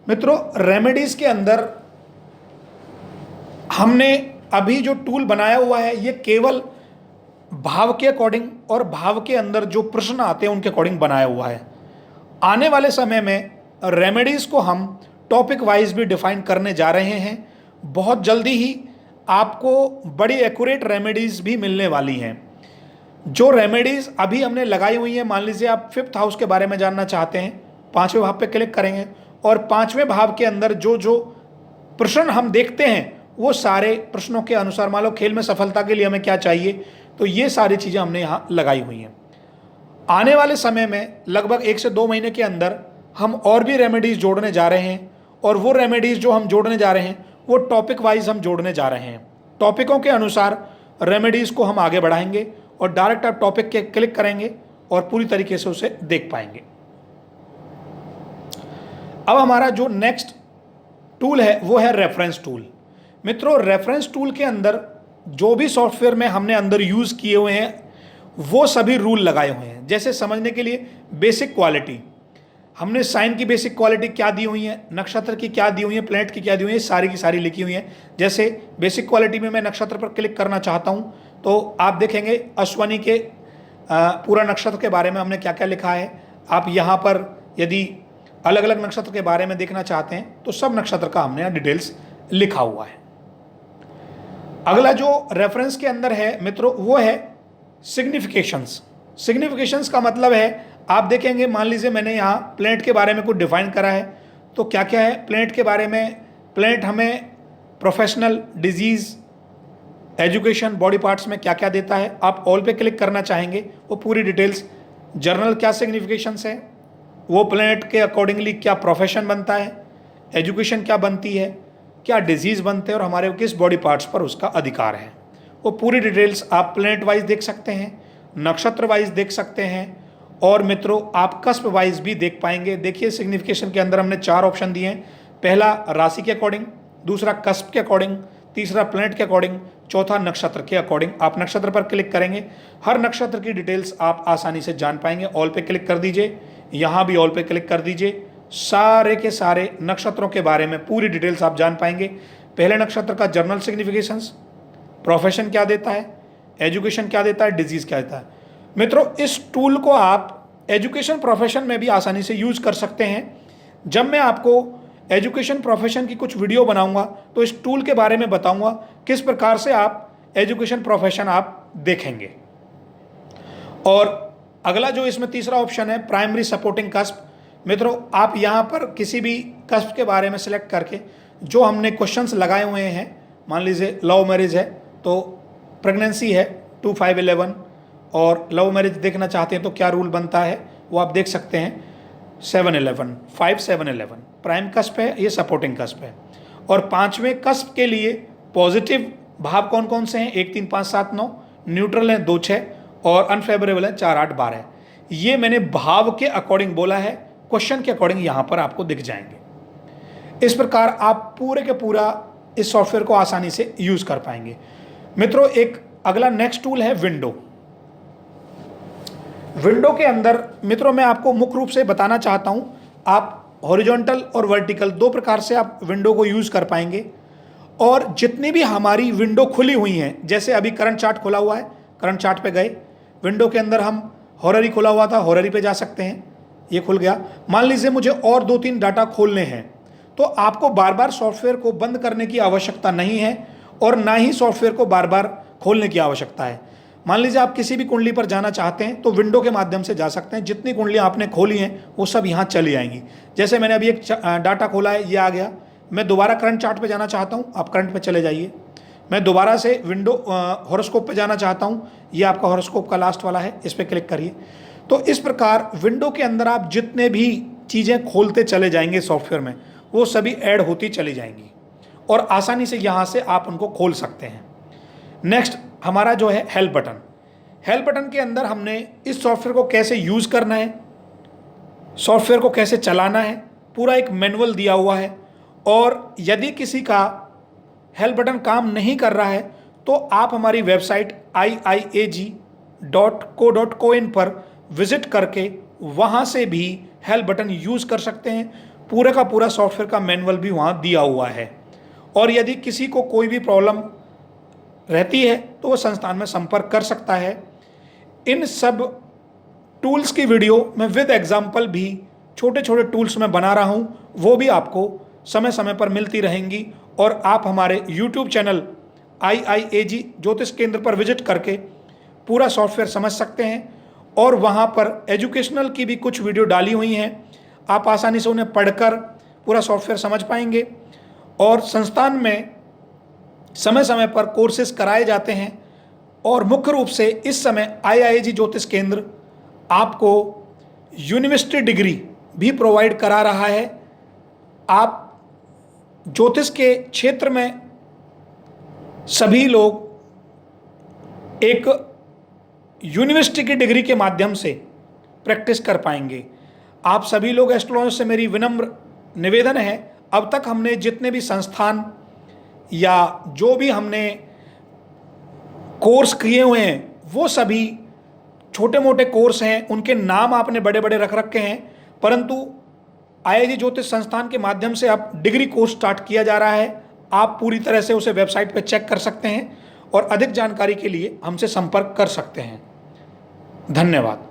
A: मित्रों रेमेडीज के अंदर हमने अभी जो टूल बनाया हुआ है ये केवल भाव के अकॉर्डिंग और भाव के अंदर जो प्रश्न आते हैं उनके अकॉर्डिंग बनाया हुआ है। आने वाले समय में रेमेडीज को हम टॉपिक वाइज भी डिफाइन करने जा रहे हैं। बहुत जल्दी ही आपको बड़ी एक्यूरेट रेमेडीज भी मिलने वाली हैं। जो रेमेडीज अभी हमने लगाई हुई हैं, मान लीजिए आप 5th हाउस के बारे में जानना चाहते हैं, 5वें भाव पे क्लिक करेंगे और 5वें भाव के अंदर जो जो प्रश्न हम देखते हैं वो सारे प्रश्नों के अनुसार, मान लो खेल में सफलता के लिए हमें क्या चाहिए, तो ये सारी चीज़ें हमने यहाँ लगाई हुई हैं। आने वाले समय में लगभग 1 से 2 महीने के अंदर हम और भी रेमेडीज जोड़ने जा रहे हैं, और वो रेमेडीज जो हम जोड़ने जा रहे हैं वो टॉपिक वाइज हम जोड़ने जा रहे हैं। टॉपिकों के अनुसार रेमेडीज को हम आगे बढ़ाएंगे और डायरेक्ट आप टॉपिक के क्लिक करेंगे और पूरी तरीके से उसे देख पाएंगे। अब हमारा जो नेक्स्ट टूल है वो है रेफरेंस टूल। मित्रों रेफरेंस टूल के अंदर जो भी सॉफ्टवेयर में हमने अंदर यूज किए हुए हैं वो सभी रूल लगाए हुए हैं। जैसे समझने के लिए बेसिक क्वालिटी, हमने साइन की बेसिक क्वालिटी क्या दी हुई है, नक्षत्र की क्या दी हुई है, प्लेनेट की क्या दी हुई है, सारी की सारी लिखी हुई है। जैसे बेसिक क्वालिटी में मैं नक्षत्र पर क्लिक करना चाहता हूं तो आप देखेंगे अश्वनी के पूरा नक्षत्र के बारे में हमने क्या क्या लिखा है। आप यहाँ पर यदि अलग अलग नक्षत्र के बारे में देखना चाहते हैं तो सब नक्षत्र का हमने यहाँ डिटेल्स लिखा हुआ है। अगला जो रेफरेंस के अंदर है मित्रों वो है सिग्निफिकेशंस। सिग्निफिकेशंस का मतलब है, आप देखेंगे मान लीजिए मैंने यहाँ प्लेनेट के बारे में कुछ डिफाइन करा है, तो क्या क्या है प्लेनेट के बारे में। प्लेनेट हमें professional, disease, education, body parts में क्या क्या देता है। आप ऑल पे क्लिक करना चाहेंगे वो पूरी डिटेल्स, जर्नल क्या सिग्निफिकेशंस है, वो प्लेनेट के अकॉर्डिंगली क्या प्रोफेशन बनता है, एजुकेशन क्या बनती है, क्या डिजीज़ बनते हैं और हमारे किस बॉडी पार्ट्स पर उसका अधिकार है। वो पूरी डिटेल्स आप प्लेनेट वाइज देख सकते हैं, नक्षत्र वाइज देख सकते हैं, और मित्रों आप कस्प वाइज भी देख पाएंगे। देखिए सिग्निफिकेशन के अंदर हमने 4 ऑप्शन दिए हैं। पहला राशि के अकॉर्डिंग, दूसरा कस्प के अकॉर्डिंग, तीसरा प्लेनेट के अकॉर्डिंग, चौथा नक्षत्र के अकॉर्डिंग। आप नक्षत्र पर क्लिक करेंगे, हर नक्षत्र की डिटेल्स आप आसानी से जान पाएंगे। ऑल पे क्लिक कर दीजिए, यहाँ भी ऑल पे क्लिक कर दीजिए, सारे के सारे नक्षत्रों के बारे में पूरी डिटेल्स आप जान पाएंगे। पहले नक्षत्र का जर्नल सिग्निफिकेशंस, प्रोफेशन क्या देता है, एजुकेशन क्या देता है, डिजीज क्या देता है। मित्रों इस टूल को आप एजुकेशन प्रोफेशन में भी आसानी से यूज कर सकते हैं। जब मैं आपको एजुकेशन प्रोफेशन की कुछ वीडियो बनाऊंगा तो इस टूल के बारे में बताऊंगा किस प्रकार से आप एजुकेशन प्रोफेशन आप देखेंगे। और अगला जो इसमें तीसरा ऑप्शन है प्राइमरी सपोर्टिंग कस्प। मित्रों आप यहाँ पर किसी भी कस्प के बारे में सिलेक्ट करके जो हमने क्वेश्चंस लगाए हुए हैं, मान लीजिए लव मैरिज है तो प्रेगनेंसी है 2511, और लव मैरिज देखना चाहते हैं तो क्या रूल बनता है वो आप देख सकते हैं। 7-11, 5-7-11 प्राइम कस्प है, ये सपोर्टिंग कस्प है। और पांचवें कस्प के लिए पॉजिटिव भाव कौन कौन से हैं? 1, 3, 5, 7, 9, न्यूट्रल है 2, 6 और अनफेवरेबल है 4, 8, 12। ये मैंने भाव के अकॉर्डिंग बोला है, क्वेश्चन के अकॉर्डिंग यहां पर आपको दिख जाएंगे। इस प्रकार आप पूरे के पूरा इस सॉफ्टवेयर को आसानी से यूज कर पाएंगे। मित्रों, एक अगला नेक्स्ट टूल है विंडो। विंडो के अंदर मित्रों मैं आपको मुख्य रूप से बताना चाहता हूं, आप हॉरिजॉन्टल और वर्टिकल दो प्रकार से आप विंडो को यूज कर पाएंगे। और जितनी भी हमारी विंडो खुली हुई हैं, जैसे अभी करंट चार्ट खुला हुआ है, करंट चार्ट पे गए, विंडो के अंदर हम हॉररी खुला हुआ था, हॉररी पे जा सकते हैं, ये खुल गया। मान लीजिए मुझे और 2-3 डाटा खोलने हैं, तो आपको बार बार सॉफ्टवेयर को बंद करने की आवश्यकता नहीं है और ना ही सॉफ्टवेयर को बार बार खोलने की आवश्यकता है। मान लीजिए आप किसी भी कुंडली पर जाना चाहते हैं तो विंडो के माध्यम से जा सकते हैं। जितनी कुंडलियां आपने खोली हैं वो सब यहाँ चली आएंगी। जैसे मैंने अभी एक डाटा खोला है, ये आ गया। मैं दोबारा करंट चार्ट पे जाना चाहता हूँ, आप करंट पे चले जाइए। मैं दोबारा से विंडो हॉरोस्कोप पे जाना चाहता हूँ, ये आपका हॉरोस्कोप का लास्ट वाला है, इस पर क्लिक करिए। तो इस प्रकार विंडो के अंदर आप जितने भी चीज़ें खोलते चले जाएंगे सॉफ्टवेयर में, वो सभी ऐड होती चली जाएंगी और आसानी से यहाँ से आप उनको खोल सकते हैं। नेक्स्ट हमारा जो है हेल्प बटन। हेल्प बटन के अंदर हमने इस सॉफ्टवेयर को कैसे यूज़ करना है, सॉफ्टवेयर को कैसे चलाना है, पूरा एक मैनुअल दिया हुआ है। और यदि किसी का हेल्प बटन काम नहीं कर रहा है तो आप हमारी वेबसाइट iiag.co.in पर विजिट करके वहाँ से भी हेल्प बटन यूज़ कर सकते हैं। पूरा का पूरा सॉफ्टवेयर का मैनुअल भी वहाँ दिया हुआ है। और यदि किसी को कोई भी प्रॉब्लम रहती है तो वो संस्थान में संपर्क कर सकता है। इन सब टूल्स की वीडियो मैं विद एग्जाम्पल भी छोटे छोटे टूल्स में बना रहा हूँ, वो भी आपको समय समय पर मिलती रहेंगी। और आप हमारे YouTube चैनल IIAG ज्योतिष केंद्र पर विजिट करके पूरा सॉफ्टवेयर समझ सकते हैं। और वहाँ पर एजुकेशनल की भी कुछ वीडियो डाली हुई हैं, आप आसानी से उन्हें पढ़कर पूरा सॉफ्टवेयर समझ पाएंगे। और संस्थान में समय समय पर कोर्सेज कराए जाते हैं। और मुख्य रूप से इस समय IIAG ज्योतिष केंद्र आपको यूनिवर्सिटी डिग्री भी प्रोवाइड करा रहा है। आप ज्योतिष के क्षेत्र में सभी लोग एक यूनिवर्सिटी की डिग्री के माध्यम से प्रैक्टिस कर पाएंगे। आप सभी लोग एस्ट्रोलॉजर से मेरी विनम्र निवेदन है, अब तक हमने जितने भी संस्थान या जो भी हमने कोर्स किए हुए हैं वो सभी छोटे मोटे कोर्स हैं, उनके नाम आपने बड़े बड़े रख रखे हैं, परंतु IIAG ज्योतिष संस्थान के माध्यम से अब डिग्री कोर्स स्टार्ट किया जा रहा है। आप पूरी तरह से उसे वेबसाइट पर चेक कर सकते हैं और अधिक जानकारी के लिए हमसे संपर्क कर सकते हैं। धन्यवाद।